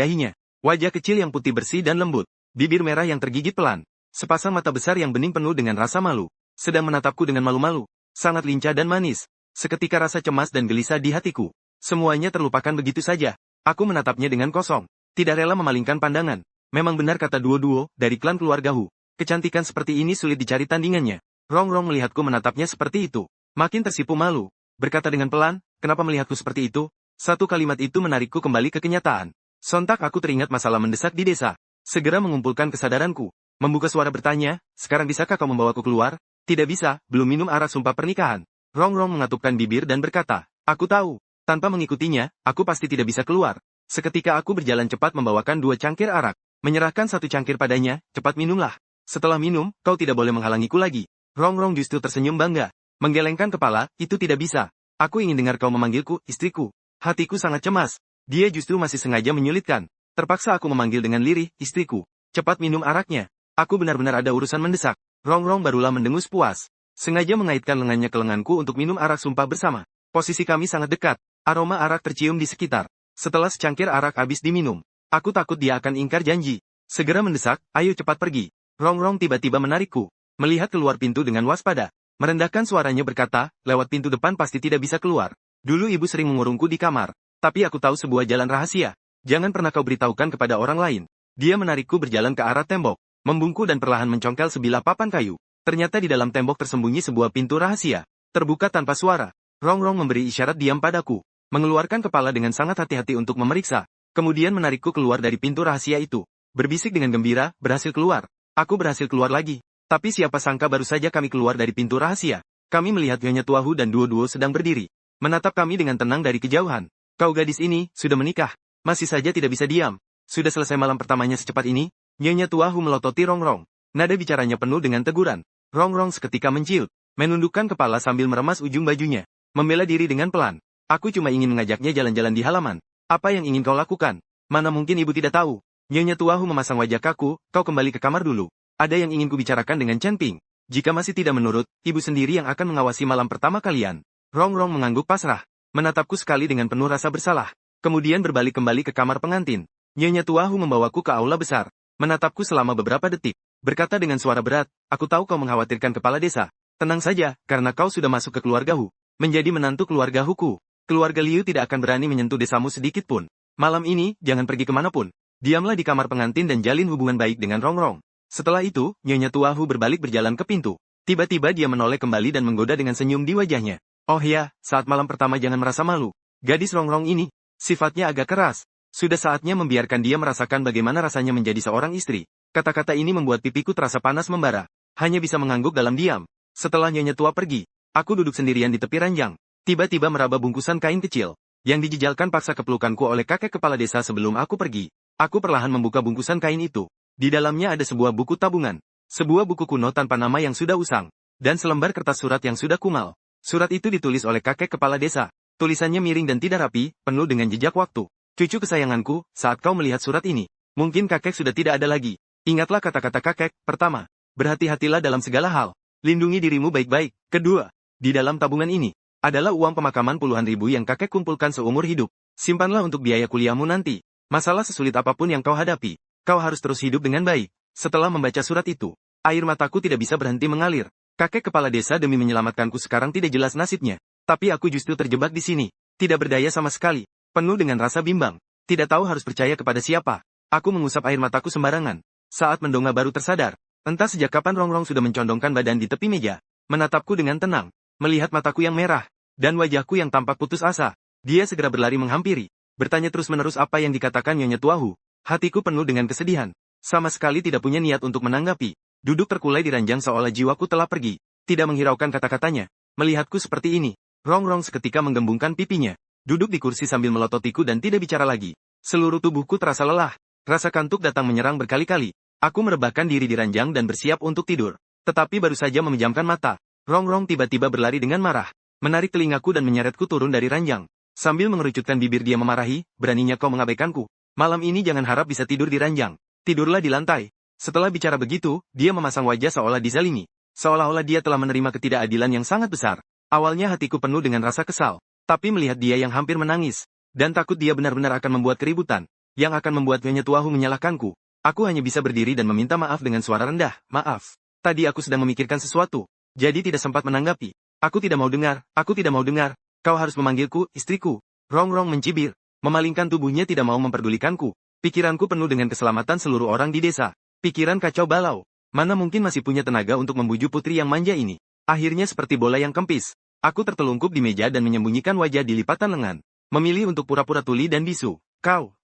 dahinya, wajah kecil yang putih bersih dan lembut, bibir merah yang tergigit pelan, sepasang mata besar yang bening penuh dengan rasa malu, sedang menatapku dengan malu-malu, sangat lincah dan manis. Seketika rasa cemas dan gelisah di hatiku, semuanya terlupakan begitu saja. Aku menatapnya dengan kosong, tidak rela memalingkan pandangan. Memang benar kata duo-duo dari klan keluarga Hu. Kecantikan seperti ini sulit dicari tandingannya. Rongrong melihatku menatapnya seperti itu, makin tersipu malu. Berkata dengan pelan, kenapa melihatku seperti itu? Satu kalimat itu menarikku kembali ke kenyataan. Sontak aku teringat masalah mendesak di desa. Segera mengumpulkan kesadaranku. Membuka suara bertanya, sekarang bisakah kau membawaku keluar? Tidak bisa, belum minum arak sumpah pernikahan. Rongrong mengatupkan bibir dan berkata, aku tahu. Tanpa mengikutinya, aku pasti tidak bisa keluar. Seketika aku berjalan cepat membawakan 2 cangkir arak. Menyerahkan 1 cangkir padanya, cepat minumlah. Setelah minum, kau tidak boleh menghalangiku lagi. Rongrong justru tersenyum bangga. Menggelengkan kepala, itu tidak bisa. Aku ingin dengar kau memanggilku, istriku. Hatiku sangat cemas. Dia justru masih sengaja menyulitkan. Terpaksa aku memanggil dengan lirih, istriku. Cepat minum araknya. Aku benar-benar ada urusan mendesak. Rongrong barulah mendengus puas. Sengaja mengaitkan lengannya ke lenganku untuk minum arak sumpah bersama. Posisi kami sangat dekat. Aroma arak tercium di sekitar. Setelah secangkir arak habis diminum, aku takut dia akan ingkar janji. Segera mendesak, ayo cepat pergi. Rongrong tiba-tiba menarikku. Melihat keluar pintu dengan waspada. Merendahkan suaranya berkata, lewat pintu depan pasti tidak bisa keluar. Dulu ibu sering mengurungku di kamar. Tapi aku tahu sebuah jalan rahasia. Jangan pernah kau beritahukan kepada orang lain. Dia menarikku berjalan ke arah tembok. Membungkuk dan perlahan mencongkel sebilah papan kayu. Ternyata di dalam tembok tersembunyi sebuah pintu rahasia. Terbuka tanpa suara. Rongrong memberi isyarat diam padaku. Mengeluarkan kepala dengan sangat hati-hati untuk memeriksa. Kemudian menarikku keluar dari pintu rahasia itu. Berbisik dengan gembira, berhasil keluar. Aku berhasil keluar lagi. Tapi siapa sangka baru saja kami keluar dari pintu rahasia. Kami melihat Nyonya Tuahu dan duo-duo sedang berdiri. Menatap kami dengan tenang dari kejauhan. Kau gadis ini, sudah menikah. Masih saja tidak bisa diam. Sudah selesai malam pertamanya secepat ini? Nyonya Tuahu melototi Rongrong. Nada bicaranya penuh dengan teguran. Rongrong seketika menciut. Menundukkan kepala sambil meremas ujung bajunya. Membela diri dengan pelan. Aku cuma ingin mengajaknya jalan-jalan di halaman. Apa yang ingin kau lakukan? Mana mungkin ibu tidak tahu. Nyonya Tuahu memasang wajah kaku, kau kembali ke kamar dulu. Ada yang ingin kubicarakan dengan Chen Ping. Jika masih tidak menurut, ibu sendiri yang akan mengawasi malam pertama kalian. Rongrong mengangguk pasrah. Menatapku sekali dengan penuh rasa bersalah. Kemudian berbalik kembali ke kamar pengantin. Nyonya Tuahu membawaku ke aula besar. Menatapku selama beberapa detik. Berkata dengan suara berat, aku tahu kau mengkhawatirkan kepala desa. Tenang saja, karena kau sudah masuk ke keluarga Hu. Menjadi menantu keluarga Huku. Keluarga Liu tidak akan berani menyentuh desamu sedikit pun. Malam ini, jangan pergi kemanapun. Diamlah di kamar pengantin dan jalin hubungan baik dengan Rongrong. Setelah itu, Nyonya Tuahu berbalik berjalan ke pintu. Tiba-tiba dia menoleh kembali dan menggoda dengan senyum di wajahnya. Oh ya, saat malam pertama jangan merasa malu. Gadis Rongrong ini, sifatnya agak keras. Sudah saatnya membiarkan dia merasakan bagaimana rasanya menjadi seorang istri. Kata-kata ini membuat pipiku terasa panas membara. Hanya bisa mengangguk dalam diam. Setelah Nyonya Tua pergi, aku duduk sendirian di tepi ranjang. Tiba-tiba meraba bungkusan kain kecil, yang dijejalkan paksa ke pelukanku oleh kakek kepala desa sebelum aku pergi. Aku perlahan membuka bungkusan kain itu. Di dalamnya ada sebuah buku tabungan, sebuah buku kuno tanpa nama yang sudah usang, dan selembar kertas surat yang sudah kumal. Surat itu ditulis oleh kakek kepala desa. Tulisannya miring dan tidak rapi, penuh dengan jejak waktu. Cucu kesayanganku, saat kau melihat surat ini, mungkin kakek sudah tidak ada lagi. Ingatlah kata-kata kakek. Pertama, berhati-hatilah dalam segala hal. Lindungi dirimu baik-baik. Kedua, di dalam tabungan ini, adalah uang pemakaman puluhan ribu yang kakek kumpulkan seumur hidup. Simpanlah untuk biaya kuliahmu nanti. Masalah sesulit apapun yang kau hadapi, kau harus terus hidup dengan baik. Setelah membaca surat itu, air mataku tidak bisa berhenti mengalir. Kakek kepala desa demi menyelamatkanku sekarang tidak jelas nasibnya. Tapi aku justru terjebak di sini. Tidak berdaya sama sekali. Penuh dengan rasa bimbang. Tidak tahu harus percaya kepada siapa. Aku mengusap air mataku sembarangan. Saat mendonga baru tersadar. Entah sejak kapan Rongrong sudah mencondongkan badan di tepi meja. Menatapku dengan tenang. Melihat mataku yang merah. Dan wajahku yang tampak putus asa. Dia segera berlari menghampiri. Bertanya terus-menerus apa yang dikatakan Nyonya Tuahu. Hatiku penuh dengan kesedihan. Sama sekali tidak punya niat untuk menanggapi. Duduk terkulai di ranjang seolah jiwaku telah pergi. Tidak menghiraukan kata-katanya. Melihatku seperti ini. Rongrong seketika menggembungkan pipinya. Duduk di kursi sambil melototiku dan tidak bicara lagi. Seluruh tubuhku terasa lelah. Rasa kantuk datang menyerang berkali-kali. Aku merebahkan diri di ranjang dan bersiap untuk tidur. Tetapi baru saja memejamkan mata. Rongrong tiba-tiba berlari dengan marah. Menarik telingaku dan menyeretku turun dari ranjang. Sambil mengerucutkan bibir dia memarahi, beraninya kau mengabaikanku. Malam ini jangan harap bisa tidur di ranjang. Tidurlah di lantai. Setelah bicara begitu, dia memasang wajah seolah dizalimi. Seolah-olah dia telah menerima ketidakadilan yang sangat besar. Awalnya hatiku penuh dengan rasa kesal, tapi melihat dia yang hampir menangis, dan takut dia benar-benar akan membuat keributan, yang akan membuat Nyonya Tuahu menyalahkanku, aku hanya bisa berdiri dan meminta maaf dengan suara rendah. Maaf, tadi aku sedang memikirkan sesuatu, jadi tidak sempat menanggapi. Aku tidak mau dengar, kau harus memanggilku, istriku. Rongrong mencibir, memalingkan tubuhnya tidak mau memperdulikanku. Pikiranku penuh dengan keselamatan seluruh orang di desa. Pikiran kacau balau, mana mungkin masih punya tenaga untuk membujuk putri yang manja ini. Akhirnya seperti bola yang kempis. Aku tertelungkup di meja dan menyembunyikan wajah di lipatan lengan. Memilih untuk pura-pura tuli dan bisu. Kau,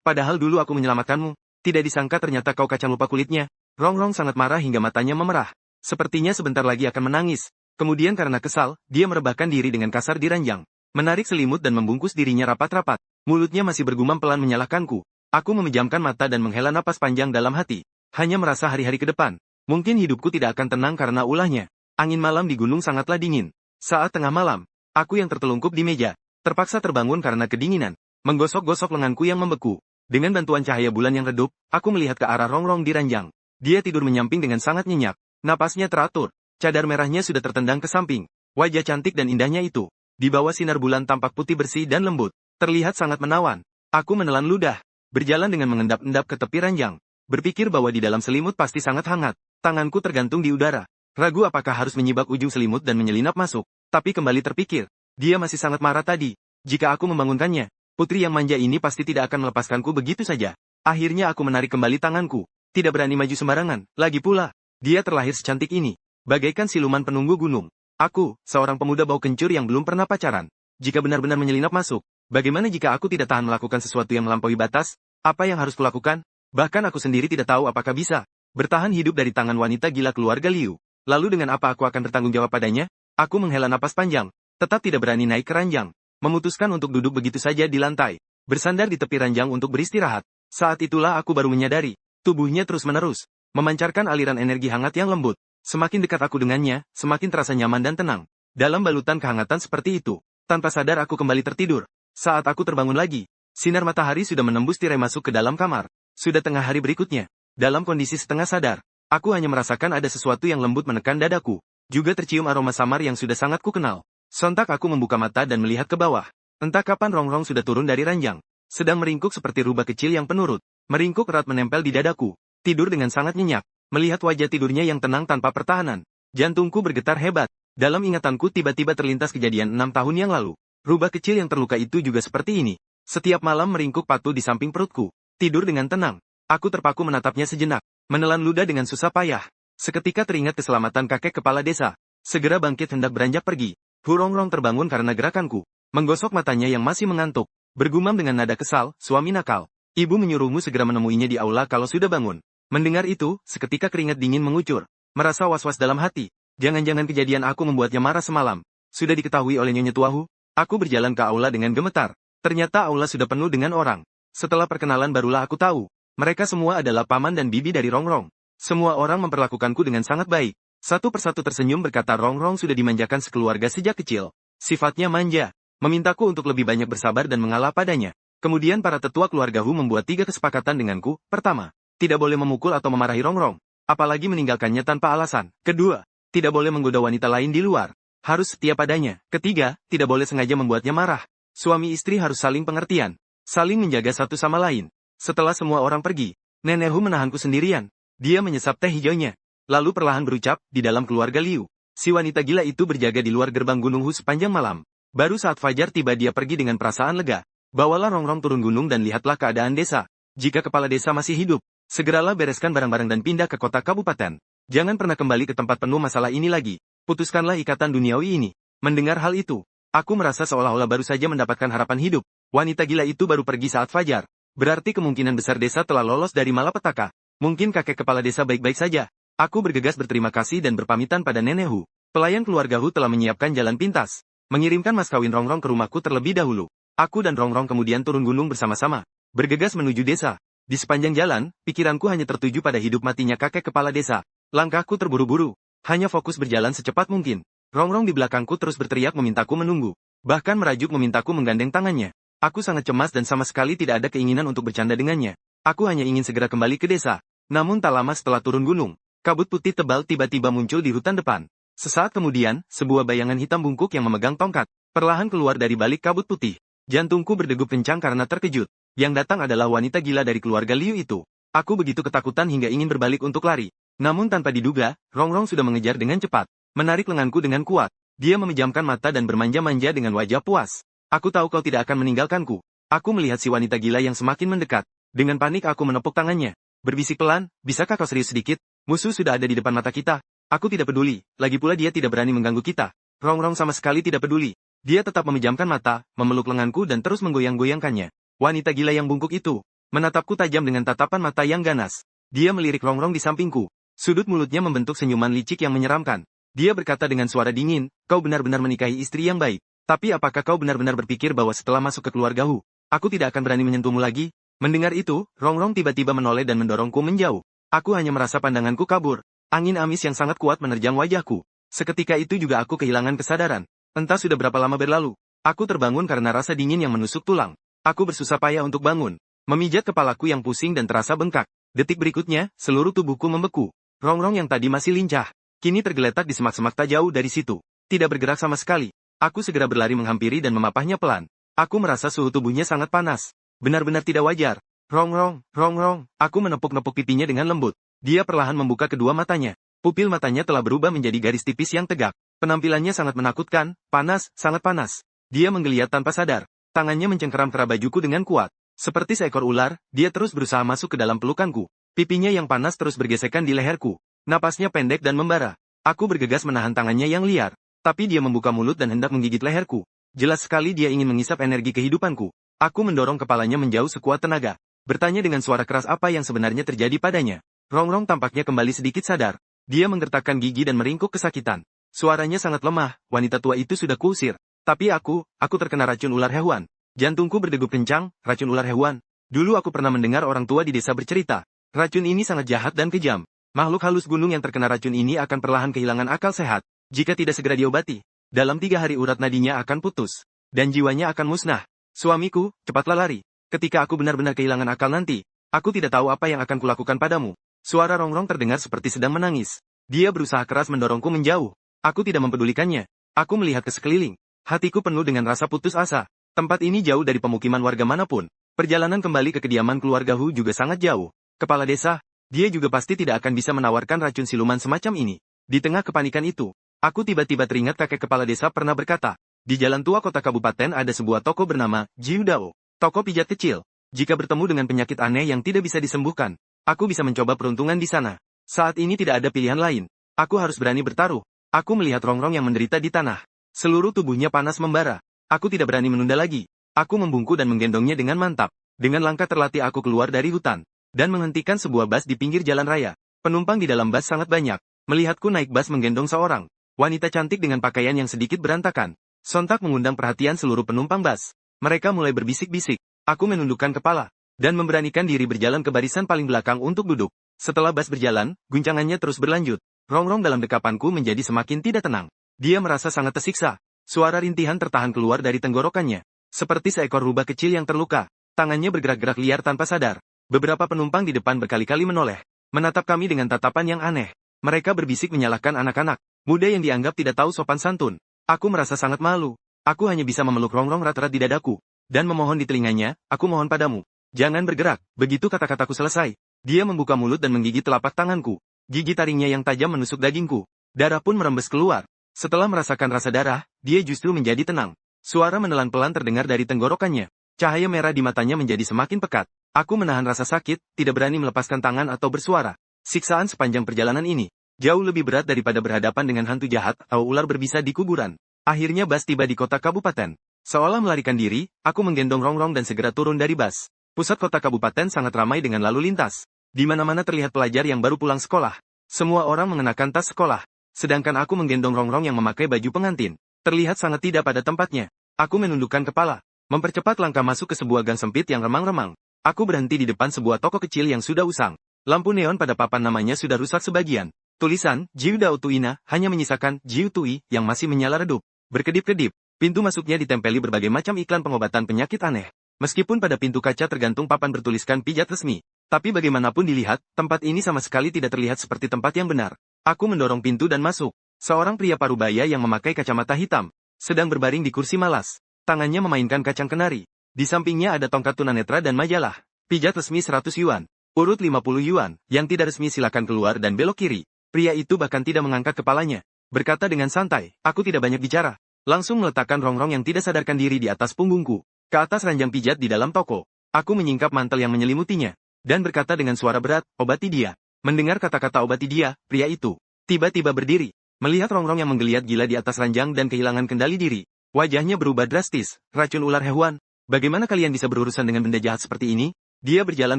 padahal dulu aku menyelamatkanmu. Tidak disangka ternyata kau kacang lupa kulitnya. Rongrong sangat marah hingga matanya memerah. Sepertinya sebentar lagi akan menangis. Kemudian karena kesal, dia merebahkan diri dengan kasar di ranjang. Menarik selimut dan membungkus dirinya rapat-rapat. Mulutnya masih bergumam pelan menyalahkanku. Aku memejamkan mata dan menghela napas panjang dalam hati. Hanya merasa hari-hari ke depan. Mungkin hidupku tidak akan tenang karena ulahnya. Angin malam di gunung sangatlah dingin. Saat tengah malam, aku yang tertelungkup di meja, terpaksa terbangun karena kedinginan, menggosok-gosok lenganku yang membeku. Dengan bantuan cahaya bulan yang redup, aku melihat ke arah Rongrong di ranjang. Dia tidur menyamping dengan sangat nyenyak. Napasnya teratur, cadar merahnya sudah tertendang ke samping. Wajah cantik dan indahnya itu, di bawah sinar bulan tampak putih bersih dan lembut, terlihat sangat menawan. Aku menelan ludah, berjalan dengan mengendap-endap ke tepi ranjang. Berpikir bahwa di dalam selimut pasti sangat hangat. Tanganku tergantung di udara. Ragu apakah harus menyibak ujung selimut dan menyelinap masuk. Tapi kembali terpikir, dia masih sangat marah tadi. Jika aku membangunkannya, putri yang manja ini pasti tidak akan melepaskanku begitu saja. Akhirnya aku menarik kembali tanganku. Tidak berani maju sembarangan. Lagi pula, dia terlahir secantik ini. Bagaikan siluman penunggu gunung. Aku, seorang pemuda bau kencur yang belum pernah pacaran. Jika benar-benar menyelinap masuk, bagaimana jika aku tidak tahan melakukan sesuatu yang melampaui batas? Apa yang harus kulakukan? Bahkan aku sendiri tidak tahu apakah bisa bertahan hidup dari tangan wanita gila keluarga Liu. Lalu dengan apa aku akan bertanggung jawab padanya? Aku menghela napas panjang, tetap tidak berani naik ke ranjang. Memutuskan untuk duduk begitu saja di lantai, bersandar di tepi ranjang untuk beristirahat. Saat itulah aku baru menyadari, tubuhnya terus-menerus memancarkan aliran energi hangat yang lembut. Semakin dekat aku dengannya, semakin terasa nyaman dan tenang. Dalam balutan kehangatan seperti itu, tanpa sadar aku kembali tertidur. Saat aku terbangun lagi, sinar matahari sudah menembus tirai masuk ke dalam kamar. Sudah tengah hari berikutnya. Dalam kondisi setengah sadar, aku hanya merasakan ada sesuatu yang lembut menekan dadaku. Juga tercium aroma samar yang sudah sangat kukenal. Sontak aku membuka mata dan melihat ke bawah. Entah kapan Rongrong sudah turun dari ranjang. Sedang meringkuk seperti rubah kecil yang penurut. Meringkuk erat menempel di dadaku. Tidur dengan sangat nyenyak. Melihat wajah tidurnya yang tenang tanpa pertahanan. Jantungku bergetar hebat. Dalam ingatanku tiba-tiba terlintas kejadian 6 tahun yang lalu. Rubah kecil yang terluka itu juga seperti ini. Setiap malam meringkuk patuh di samping perutku. Tidur dengan tenang. Aku terpaku menatapnya sejenak. Menelan ludah dengan susah payah. Seketika teringat keselamatan kakek kepala desa. Segera bangkit hendak beranjak pergi. Rongrong terbangun karena gerakanku. Menggosok matanya yang masih mengantuk. Bergumam dengan nada kesal, suami nakal. Ibu menyuruhmu segera menemuinya di aula kalau sudah bangun. Mendengar itu, seketika keringat dingin mengucur. Merasa was-was dalam hati. Jangan-jangan kejadian aku membuatnya marah semalam. Sudah diketahui oleh Nyonya Tuahu. Aku berjalan ke aula dengan gemetar. Ternyata aula sudah penuh dengan orang. Setelah perkenalan barulah aku tahu. Mereka semua adalah paman dan bibi dari Rongrong. Semua orang memperlakukanku dengan sangat baik. Satu persatu tersenyum berkata Rongrong sudah dimanjakan sekeluarga sejak kecil. Sifatnya manja. Memintaku untuk lebih banyak bersabar dan mengalah padanya. Kemudian para tetua keluarga Hu membuat 3 kesepakatan denganku. Pertama, tidak boleh memukul atau memarahi Rongrong. Apalagi meninggalkannya tanpa alasan. Kedua, tidak boleh menggoda wanita lain di luar. Harus setia padanya. Ketiga, tidak boleh sengaja membuatnya marah. Suami istri harus saling pengertian. Saling menjaga satu sama lain. Setelah semua orang pergi, Nenek Hu menahanku sendirian. Dia menyesap teh hijaunya. Lalu perlahan berucap, di dalam keluarga Liu. Si wanita gila itu berjaga di luar gerbang Gunung Hu sepanjang malam. Baru saat fajar tiba dia pergi dengan perasaan lega. Bawalah Rongrong turun gunung dan lihatlah keadaan desa. Jika kepala desa masih hidup, segeralah bereskan barang-barang dan pindah ke kota kabupaten. Jangan pernah kembali ke tempat penuh masalah ini lagi. Putuskanlah ikatan duniawi ini. Mendengar hal itu, aku merasa seolah-olah baru saja mendapatkan harapan hidup. Wanita gila itu baru pergi saat fajar. Berarti kemungkinan besar desa telah lolos dari malapetaka. Mungkin kakek kepala desa baik-baik saja. Aku bergegas berterima kasih dan berpamitan pada Nenek Hu. Pelayan keluarga Hu telah menyiapkan jalan pintas. Mengirimkan mas kawin Rongrong ke rumahku terlebih dahulu. Aku dan Rongrong kemudian turun gunung bersama-sama. Bergegas menuju desa. Di sepanjang jalan, pikiranku hanya tertuju pada hidup matinya kakek kepala desa. Langkahku terburu-buru. Hanya fokus berjalan secepat mungkin. Rongrong di belakangku terus berteriak memintaku menunggu. Bahkan merajuk memintaku menggandeng tangannya. Aku sangat cemas dan sama sekali tidak ada keinginan untuk bercanda dengannya. Aku hanya ingin segera kembali ke desa. Namun tak lama setelah turun gunung, kabut putih tebal tiba-tiba muncul di hutan depan. Sesaat kemudian, sebuah bayangan hitam bungkuk yang memegang tongkat, perlahan keluar dari balik kabut putih. Jantungku berdegup kencang karena terkejut. Yang datang adalah wanita gila dari keluarga Liu itu. Aku begitu ketakutan hingga ingin berbalik untuk lari. Namun tanpa diduga, Rongrong sudah mengejar dengan cepat. Menarik lenganku dengan kuat. Dia memejamkan mata dan bermanja-manja dengan wajah puas. Aku tahu kau tidak akan meninggalkanku. Aku melihat si wanita gila yang semakin mendekat. Dengan panik aku menepuk tangannya. Berbisik pelan, bisakah kau serius sedikit? Musuh sudah ada di depan mata kita. Aku tidak peduli, lagi pula dia tidak berani mengganggu kita. Rongrong sama sekali tidak peduli. Dia tetap memejamkan mata, memeluk lenganku dan terus menggoyang-goyangkannya. Wanita gila yang bungkuk itu, menatapku tajam dengan tatapan mata yang ganas. Dia melirik Rongrong di sampingku. Sudut mulutnya membentuk senyuman licik yang menyeramkan. Dia berkata dengan suara dingin, kau benar-benar menikahi istri yang baik. Tapi apakah kau benar-benar berpikir bahwa setelah masuk ke keluarga Hu, aku tidak akan berani menyentuhmu lagi? Mendengar itu, Rongrong tiba-tiba menoleh dan mendorongku menjauh. Aku hanya merasa pandanganku kabur. Angin amis yang sangat kuat menerjang wajahku. Seketika itu juga aku kehilangan kesadaran. Entah sudah berapa lama berlalu. Aku terbangun karena rasa dingin yang menusuk tulang. Aku bersusah payah untuk bangun. Memijat kepalaku yang pusing dan terasa bengkak. Detik berikutnya, seluruh tubuhku membeku. Rongrong yang tadi masih lincah, kini tergeletak di semak-semak tak jauh dari situ. Tidak bergerak sama sekali. Aku segera berlari menghampiri dan memapahnya pelan. Aku merasa suhu tubuhnya sangat panas. Benar-benar tidak wajar. Rongrong, Rongrong. Aku menepuk-nepuk pipinya dengan lembut. Dia perlahan membuka kedua matanya. Pupil matanya telah berubah menjadi garis tipis yang tegak. Penampilannya sangat menakutkan, panas, sangat panas. Dia menggeliat tanpa sadar. Tangannya mencengkeram kera bajuku dengan kuat. Seperti seekor ular, dia terus berusaha masuk ke dalam pelukanku. Pipinya yang panas terus bergesekan di leherku. Napasnya pendek dan membara. Aku bergegas menahan tangannya yang liar. Tapi dia membuka mulut dan hendak menggigit leherku. Jelas sekali dia ingin mengisap energi kehidupanku. Aku mendorong kepalanya menjauh sekuat tenaga. Bertanya dengan suara keras apa yang sebenarnya terjadi padanya. Rongrong tampaknya kembali sedikit sadar. Dia menggertakkan gigi dan meringkuk kesakitan. Suaranya sangat lemah, wanita tua itu sudah kuusir. Tapi aku terkena racun ular hewan. Jantungku berdegup kencang, racun ular hewan. Dulu aku pernah mendengar orang tua di desa bercerita. Racun ini sangat jahat dan kejam. Makhluk halus gunung yang terkena racun ini akan perlahan kehilangan akal sehat. Jika tidak segera diobati, dalam 3 hari urat nadinya akan putus. Dan jiwanya akan musnah. Suamiku, cepatlah lari. Ketika aku benar-benar kehilangan akal nanti, aku tidak tahu apa yang akan kulakukan padamu. Suara Rongrong terdengar seperti sedang menangis. Dia berusaha keras mendorongku menjauh. Aku tidak mempedulikannya. Aku melihat ke sekeliling. Hatiku penuh dengan rasa putus asa. Tempat ini jauh dari pemukiman warga manapun. Perjalanan kembali ke kediaman keluarga Hu juga sangat jauh. Kepala desa, dia juga pasti tidak akan bisa menawarkan racun siluman semacam ini. Di tengah kepanikan itu, aku tiba-tiba teringat kakek kepala desa pernah berkata, di jalan tua kota kabupaten ada sebuah toko bernama Jiu Dao. Toko pijat kecil. Jika bertemu dengan penyakit aneh yang tidak bisa disembuhkan, aku bisa mencoba peruntungan di sana. Saat ini tidak ada pilihan lain. Aku harus berani bertaruh. Aku melihat Rongrong yang menderita di tanah. Seluruh tubuhnya panas membara. Aku tidak berani menunda lagi. Aku membungkuk dan menggendongnya dengan mantap. Dengan langkah terlatih aku keluar dari hutan. Dan menghentikan sebuah bus di pinggir jalan raya. Penumpang di dalam bus sangat banyak. Melihatku naik bus menggendong seorang wanita cantik dengan pakaian yang sedikit berantakan. Sontak mengundang perhatian seluruh penumpang bus. Mereka mulai berbisik-bisik. Aku menundukkan kepala. Dan memberanikan diri berjalan ke barisan paling belakang untuk duduk. Setelah bus berjalan, guncangannya terus berlanjut. Rongrong dalam dekapanku menjadi semakin tidak tenang. Dia merasa sangat tersiksa. Suara rintihan tertahan keluar dari tenggorokannya. Seperti seekor rubah kecil yang terluka. Tangannya bergerak-gerak liar tanpa sadar. Beberapa penumpang di depan berkali-kali menoleh. Menatap kami dengan tatapan yang aneh. Mereka berbisik menyalahkan anak-anak muda yang dianggap tidak tahu sopan santun. Aku merasa sangat malu. Aku hanya bisa memeluk Rongrong erat-erat di dadaku. Dan memohon di telinganya, aku mohon padamu. Jangan bergerak. Begitu kata-kataku selesai. Dia membuka mulut dan menggigit telapak tanganku. Gigi taringnya yang tajam menusuk dagingku. Darah pun merembes keluar. Setelah merasakan rasa darah, dia justru menjadi tenang. Suara menelan pelan terdengar dari tenggorokannya. Cahaya merah di matanya menjadi semakin pekat. Aku menahan rasa sakit, tidak berani melepaskan tangan atau bersuara. Siksaan sepanjang perjalanan ini jauh lebih berat daripada berhadapan dengan hantu jahat atau ular berbisa di kuburan. Akhirnya bus tiba di kota kabupaten. Seolah melarikan diri, aku menggendong Rongrong dan segera turun dari bus. Pusat kota kabupaten sangat ramai dengan lalu lintas. Di mana-mana terlihat pelajar yang baru pulang sekolah. Semua orang mengenakan tas sekolah. Sedangkan aku menggendong Rongrong yang memakai baju pengantin. Terlihat sangat tidak pada tempatnya. Aku menundukkan kepala. Mempercepat langkah masuk ke sebuah gang sempit yang remang-remang. Aku berhenti di depan sebuah toko kecil yang sudah usang. Lampu neon pada papan namanya sudah rusak sebagian. Tulisan, Jiu Dao Tuina, hanya menyisakan Jiu Tui yang masih menyala redup. Berkedip-kedip. Pintu masuknya ditempeli berbagai macam iklan pengobatan penyakit aneh. Meskipun pada pintu kaca tergantung papan bertuliskan pijat resmi. Tapi bagaimanapun dilihat, tempat ini sama sekali tidak terlihat seperti tempat yang benar. Aku mendorong pintu dan masuk. Seorang pria parubaya yang memakai kacamata hitam. Sedang berbaring di kursi malas. Tangannya memainkan kacang kenari. Di sampingnya ada tongkat tunanetra dan majalah. Pijat resmi 100 yuan. Urut 50 yuan. Yang tidak resmi silakan keluar dan belok kiri. Pria itu bahkan tidak mengangkat kepalanya. Berkata dengan santai, aku tidak banyak bicara. Langsung meletakkan Rongrong yang tidak sadarkan diri di atas punggungku. Ke atas ranjang pijat di dalam toko. Aku menyingkap mantel yang menyelimutinya. Dan berkata dengan suara berat, obati dia. Mendengar kata-kata obati dia, pria itu tiba-tiba berdiri. Melihat Rongrong yang menggeliat gila di atas ranjang dan kehilangan kendali diri. Wajahnya berubah drastis. Racun ular hewan. Bagaimana kalian bisa berurusan dengan benda jahat seperti ini? Dia berjalan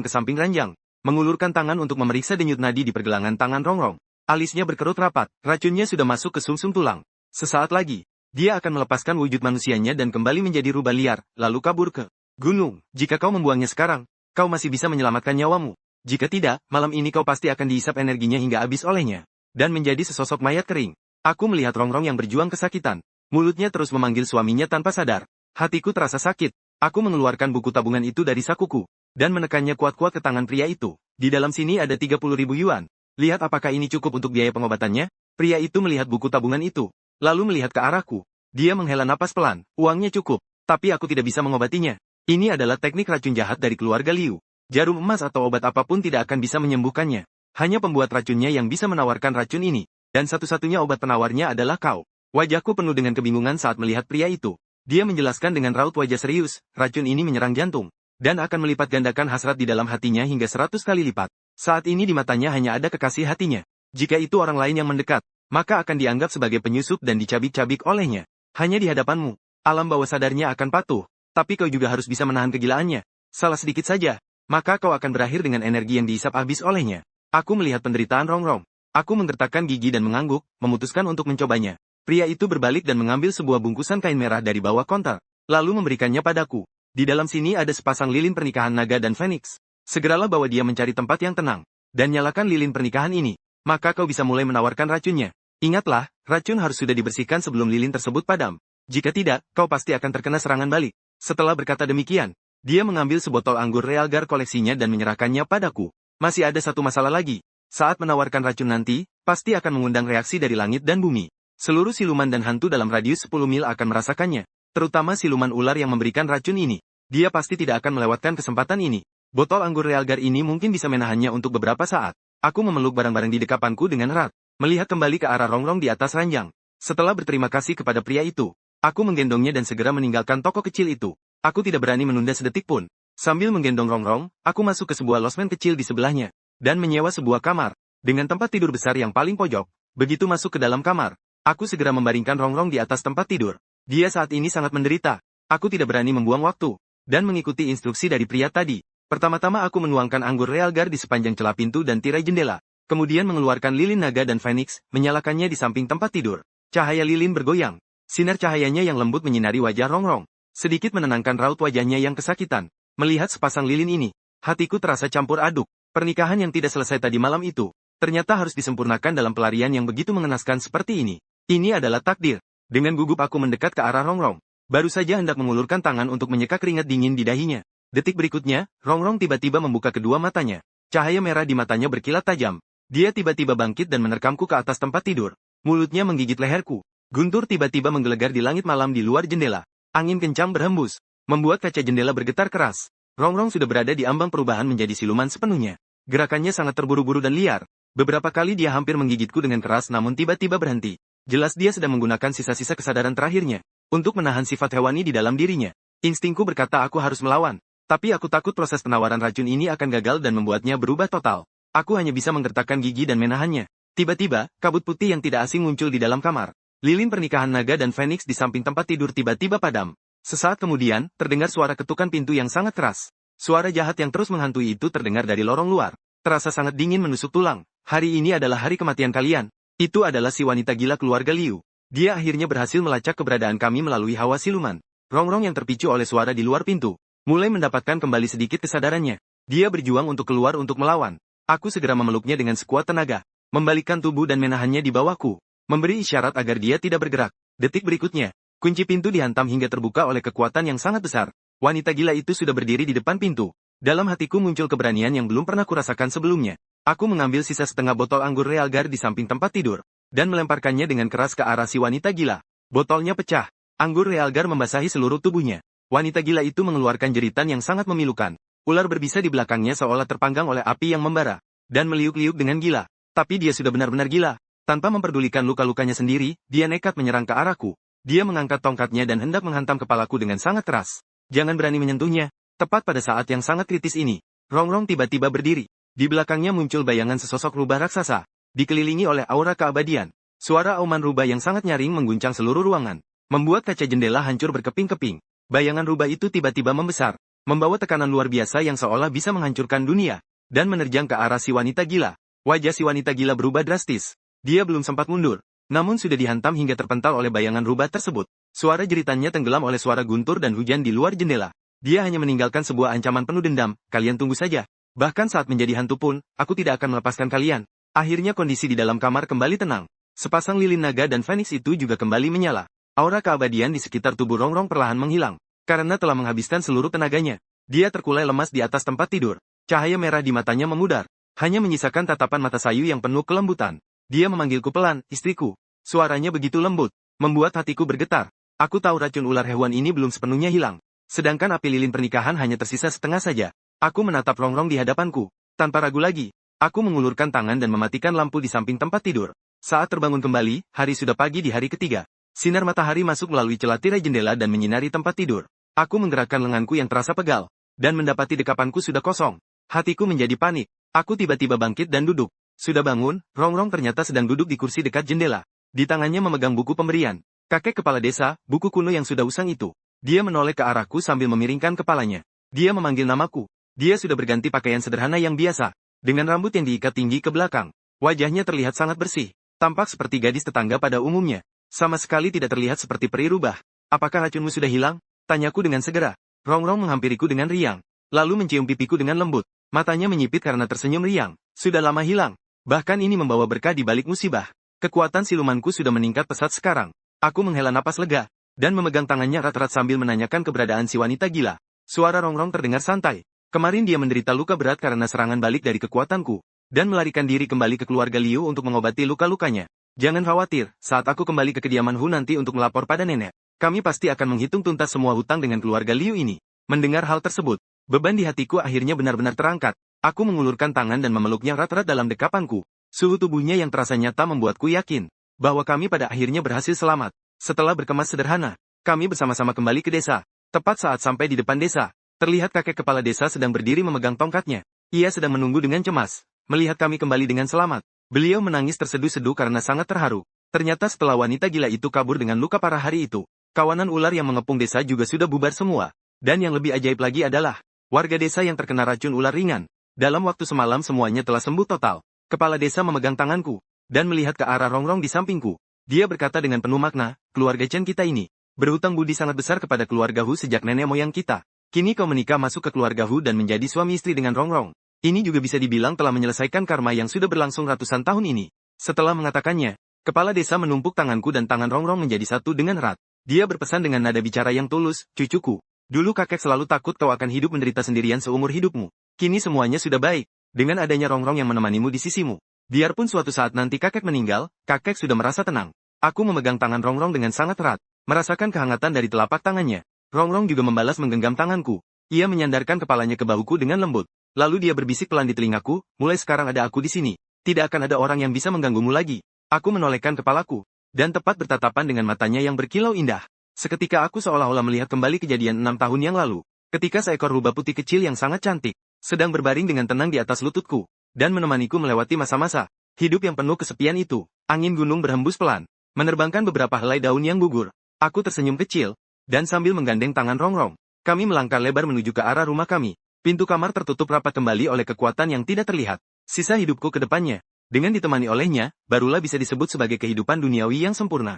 ke samping ranjang. Mengulurkan tangan untuk memeriksa denyut nadi di pergelangan tangan Rongrong. Alisnya berkerut rapat. Racunnya sudah masuk ke sumsum tulang. Sesaat lagi, dia akan melepaskan wujud manusianya dan kembali menjadi rubah liar, lalu kabur ke gunung. Jika kau membuangnya sekarang, kau masih bisa menyelamatkan nyawamu. Jika tidak, malam ini kau pasti akan dihisap energinya hingga habis olehnya. Dan menjadi sesosok mayat kering. Aku melihat Rongrong yang berjuang kesakitan. Mulutnya terus memanggil suaminya tanpa sadar. Hatiku terasa sakit. Aku mengeluarkan buku tabungan itu dari sakuku. Dan menekannya kuat-kuat ke tangan pria itu. Di dalam sini ada 30.000 yuan. Lihat apakah ini cukup untuk biaya pengobatannya? Pria itu melihat buku tabungan itu. Lalu melihat ke arahku. Dia menghela napas pelan. Uangnya cukup. Tapi aku tidak bisa mengobatinya. Ini adalah teknik racun jahat dari keluarga Liu. Jarum emas atau obat apapun tidak akan bisa menyembuhkannya. Hanya pembuat racunnya yang bisa menawarkan racun ini. Dan satu-satunya obat penawarnya adalah kau. Wajahku penuh dengan kebingungan saat melihat pria itu. Dia menjelaskan dengan raut wajah serius, racun ini menyerang jantung. Dan akan melipat gandakan hasrat di dalam hatinya hingga 100 kali lipat. Saat ini di matanya hanya ada kekasih hatinya. Jika itu orang lain yang mendekat, maka akan dianggap sebagai penyusup dan dicabik-cabik olehnya. Hanya di hadapanmu, alam bawah sadarnya akan patuh. Tapi kau juga harus bisa menahan kegilaannya. Salah sedikit saja, maka kau akan berakhir dengan energi yang dihisap habis olehnya. Aku melihat penderitaan Rongrong. Aku menggertakkan gigi dan mengangguk, memutuskan untuk mencobanya. Pria itu berbalik dan mengambil sebuah bungkusan kain merah dari bawah konter. Lalu memberikannya padaku. Di dalam sini ada sepasang lilin pernikahan naga dan Phoenix. Segeralah bawa dia mencari tempat yang tenang. Dan nyalakan lilin pernikahan ini. Maka kau bisa mulai menawarkan racunnya. Ingatlah, racun harus sudah dibersihkan sebelum lilin tersebut padam. Jika tidak, kau pasti akan terkena serangan balik. Setelah berkata demikian, dia mengambil sebotol anggur Realgar koleksinya dan menyerahkannya padaku. Masih ada satu masalah lagi. Saat menawarkan racun nanti, pasti akan mengundang reaksi dari langit dan bumi. Seluruh siluman dan hantu dalam radius 10 mil akan merasakannya. Terutama siluman ular yang memberikan racun ini. Dia pasti tidak akan melewatkan kesempatan ini. Botol anggur Realgar ini mungkin bisa menahannya untuk beberapa saat. Aku memeluk barang-barang di dekapanku dengan erat. Melihat kembali ke arah Rongrong di atas ranjang. Setelah berterima kasih kepada pria itu, aku menggendongnya dan segera meninggalkan toko kecil itu. Aku tidak berani menunda sedetik pun. Sambil menggendong Rongrong, aku masuk ke sebuah losmen kecil di sebelahnya. Dan menyewa sebuah kamar. Dengan tempat tidur besar yang paling pojok. Begitu masuk ke dalam kamar, aku segera membaringkan Rongrong di atas tempat tidur. Dia saat ini sangat menderita. Aku tidak berani membuang waktu. Dan mengikuti instruksi dari pria tadi. Pertama-tama aku menuangkan anggur Realgar di sepanjang celah pintu dan tirai jendela. Kemudian mengeluarkan lilin naga dan Phoenix, menyalakannya di samping tempat tidur. Cahaya lilin bergoyang. Sinar cahayanya yang lembut menyinari wajah Rongrong. Sedikit menenangkan raut wajahnya yang kesakitan. Melihat sepasang lilin ini, hatiku terasa campur aduk. Pernikahan yang tidak selesai tadi malam itu, Ternyata harus disempurnakan dalam pelarian yang begitu mengenaskan seperti ini. Ini adalah takdir. Dengan gugup aku mendekat ke arah Rongrong. Baru saja hendak mengulurkan tangan untuk menyeka keringat dingin di dahinya. Detik berikutnya, Rongrong tiba-tiba membuka kedua matanya. Cahaya merah di matanya berkilat tajam. Dia tiba-tiba bangkit dan menerkamku ke atas tempat tidur. Mulutnya menggigit leherku. Guntur tiba-tiba menggelegar di langit malam di luar jendela. Angin kencang berhembus, membuat kaca jendela bergetar keras. Rongrong sudah berada di ambang perubahan menjadi siluman sepenuhnya. Gerakannya sangat terburu-buru dan liar. Beberapa kali dia hampir menggigitku dengan keras namun tiba-tiba berhenti. Jelas dia sedang menggunakan sisa-sisa kesadaran terakhirnya untuk menahan sifat hewani di dalam dirinya. Instingku berkata aku harus melawan. Tapi aku takut proses penawaran racun ini akan gagal dan membuatnya berubah total. Aku hanya bisa menggertakkan gigi dan menahannya. Tiba-tiba, kabut putih yang tidak asing muncul di dalam kamar. Lilin pernikahan naga dan Phoenix di samping tempat tidur tiba-tiba padam. Sesaat kemudian, terdengar suara ketukan pintu yang sangat keras. Suara jahat yang terus menghantui itu terdengar dari lorong luar. Terasa sangat dingin menusuk tulang. Hari ini adalah hari kematian kalian. Itu adalah si wanita gila keluarga Liu. Dia akhirnya berhasil melacak keberadaan kami melalui hawa siluman. Rongrong yang terpicu oleh suara di luar pintu mulai mendapatkan kembali sedikit kesadarannya. Dia berjuang untuk keluar untuk melawan. Aku segera memeluknya dengan sekuat tenaga, membalikkan tubuh dan menahannya di bawahku, memberi isyarat agar dia tidak bergerak. Detik berikutnya, kunci pintu dihantam hingga terbuka oleh kekuatan yang sangat besar. Wanita gila itu sudah berdiri di depan pintu. Dalam hatiku muncul keberanian yang belum pernah kurasakan sebelumnya. Aku mengambil sisa setengah botol anggur Realgar di samping tempat tidur, dan melemparkannya dengan keras ke arah si wanita gila. Botolnya pecah. Anggur Realgar membasahi seluruh tubuhnya. Wanita gila itu mengeluarkan jeritan yang sangat memilukan. Ular berbisa di belakangnya seolah terpanggang oleh api yang membara, dan meliuk-liuk dengan gila. Tapi dia sudah benar-benar gila. Tanpa memperdulikan luka-lukanya sendiri, dia nekat menyerang ke arahku. Dia mengangkat tongkatnya dan hendak menghantam kepalaku dengan sangat keras. Jangan berani menyentuhnya. Tepat pada saat yang sangat kritis ini, Rongrong tiba-tiba berdiri. Di belakangnya muncul bayangan sesosok rubah raksasa, dikelilingi oleh aura keabadian. Suara auman rubah yang sangat nyaring mengguncang seluruh ruangan, membuat kaca jendela hancur berkeping-keping. Bayangan rubah itu tiba-tiba membesar, membawa tekanan luar biasa yang seolah bisa menghancurkan dunia, dan menerjang ke arah si wanita gila. Wajah si wanita gila berubah drastis. Dia belum sempat mundur, namun sudah dihantam hingga terpental oleh bayangan rubah tersebut. Suara jeritannya tenggelam oleh suara guntur dan hujan di luar jendela. Dia hanya meninggalkan sebuah ancaman penuh dendam, kalian tunggu saja. Bahkan saat menjadi hantu pun, aku tidak akan melepaskan kalian. Akhirnya kondisi di dalam kamar kembali tenang. Sepasang lilin naga dan Phoenix itu juga kembali menyala. Aura keabadian di sekitar tubuh Rongrong perlahan menghilang, karena telah menghabiskan seluruh tenaganya. Dia terkulai lemas di atas tempat tidur. Cahaya merah di matanya memudar, hanya menyisakan tatapan mata sayu yang penuh kelembutan. Dia memanggilku pelan, istriku. Suaranya begitu lembut, membuat hatiku bergetar. Aku tahu racun ular hewan ini belum sepenuhnya hilang. Sedangkan api lilin pernikahan hanya tersisa setengah saja. Aku menatap Rongrong di hadapanku. Tanpa ragu lagi, aku mengulurkan tangan dan mematikan lampu di samping tempat tidur. Saat terbangun kembali, hari sudah pagi di hari ketiga. Sinar matahari masuk melalui celah tirai jendela dan menyinari tempat tidur. Aku menggerakkan lenganku yang terasa pegal, dan mendapati dekapanku sudah kosong. Hatiku menjadi panik. Aku tiba-tiba bangkit dan duduk. Sudah bangun, Rongrong ternyata sedang duduk di kursi dekat jendela. Di tangannya memegang buku pemberian. Kakek kepala desa, buku kuno yang sudah usang itu. Dia menoleh ke arahku sambil memiringkan kepalanya. Dia memanggil namaku. Dia sudah berganti pakaian sederhana yang biasa, dengan rambut yang diikat tinggi ke belakang. Wajahnya terlihat sangat bersih, tampak seperti gadis tetangga pada umumnya. Sama sekali tidak terlihat seperti peri rubah. Apakah racunmu sudah hilang? Tanyaku dengan segera. Rongrong menghampiriku dengan riang, lalu mencium pipiku dengan lembut. Matanya menyipit karena tersenyum riang. Sudah lama hilang. Bahkan ini membawa berkah di balik musibah. Kekuatan silumanku sudah meningkat pesat sekarang. Aku menghela napas lega, dan memegang tangannya erat-erat sambil menanyakan keberadaan si wanita gila. Suara Rongrong terdengar santai. Kemarin dia menderita luka berat karena serangan balik dari kekuatanku, dan melarikan diri kembali ke keluarga Liu untuk mengobati luka-lukanya. Jangan khawatir, saat aku kembali ke kediaman Hu nanti untuk melapor pada nenek, kami pasti akan menghitung tuntas semua hutang dengan keluarga Liu ini. Mendengar hal tersebut, beban di hatiku akhirnya benar-benar terangkat. Aku mengulurkan tangan dan memeluknya erat-erat dalam dekapanku. Suhu tubuhnya yang terasa nyata membuatku yakin bahwa kami pada akhirnya berhasil selamat. Setelah berkemas sederhana, kami bersama-sama kembali ke desa. Tepat saat sampai di depan desa, terlihat kakek kepala desa sedang berdiri memegang tongkatnya. Ia sedang menunggu dengan cemas, melihat kami kembali dengan selamat. Beliau menangis terseduh-seduh karena sangat terharu. Ternyata setelah wanita gila itu kabur dengan luka parah hari itu, kawanan ular yang mengepung desa juga sudah bubar semua. Dan yang lebih ajaib lagi adalah, warga desa yang terkena racun ular ringan. Dalam waktu semalam semuanya telah sembuh total. Kepala desa memegang tanganku, dan melihat ke arah Rongrong di sampingku. Dia berkata dengan penuh makna, keluarga Chen kita ini berhutang budi sangat besar kepada keluarga Hu sejak nenek moyang kita. Kini kau menikah masuk ke keluarga Hu dan menjadi suami istri dengan Rongrong. Ini juga bisa dibilang telah menyelesaikan karma yang sudah berlangsung ratusan tahun ini. Setelah mengatakannya, kepala desa menumpuk tanganku dan tangan Rongrong menjadi satu dengan erat. Dia berpesan dengan nada bicara yang tulus, cucuku. Dulu kakek selalu takut kau akan hidup menderita sendirian seumur hidupmu. Kini semuanya sudah baik. Dengan adanya Rongrong yang menemanimu di sisimu. Biarpun suatu saat nanti kakek meninggal, kakek sudah merasa tenang. Aku memegang tangan Rongrong dengan sangat erat. Merasakan kehangatan dari telapak tangannya. Rongrong juga membalas menggenggam tanganku. Ia menyandarkan kepalanya ke bahuku dengan lembut. Lalu dia berbisik pelan di telingaku, mulai sekarang ada aku di sini. Tidak akan ada orang yang bisa mengganggumu lagi. Aku menolehkan kepalaku. Dan tepat bertatapan dengan matanya yang berkilau indah. Seketika aku seolah-olah melihat kembali kejadian 6 tahun yang lalu. Ketika seekor rubah putih kecil yang sangat cantik, sedang berbaring dengan tenang di atas lututku. Dan menemaniku melewati masa-masa hidup yang penuh kesepian itu. Angin gunung berhembus pelan, menerbangkan beberapa helai daun yang gugur. Aku tersenyum kecil, dan sambil menggandeng tangan Rongrong, kami melangkah lebar menuju ke arah rumah kami. Pintu kamar tertutup rapat kembali oleh kekuatan yang tidak terlihat. Sisa hidupku ke depannya, dengan ditemani olehnya, barulah bisa disebut sebagai kehidupan duniawi yang sempurna.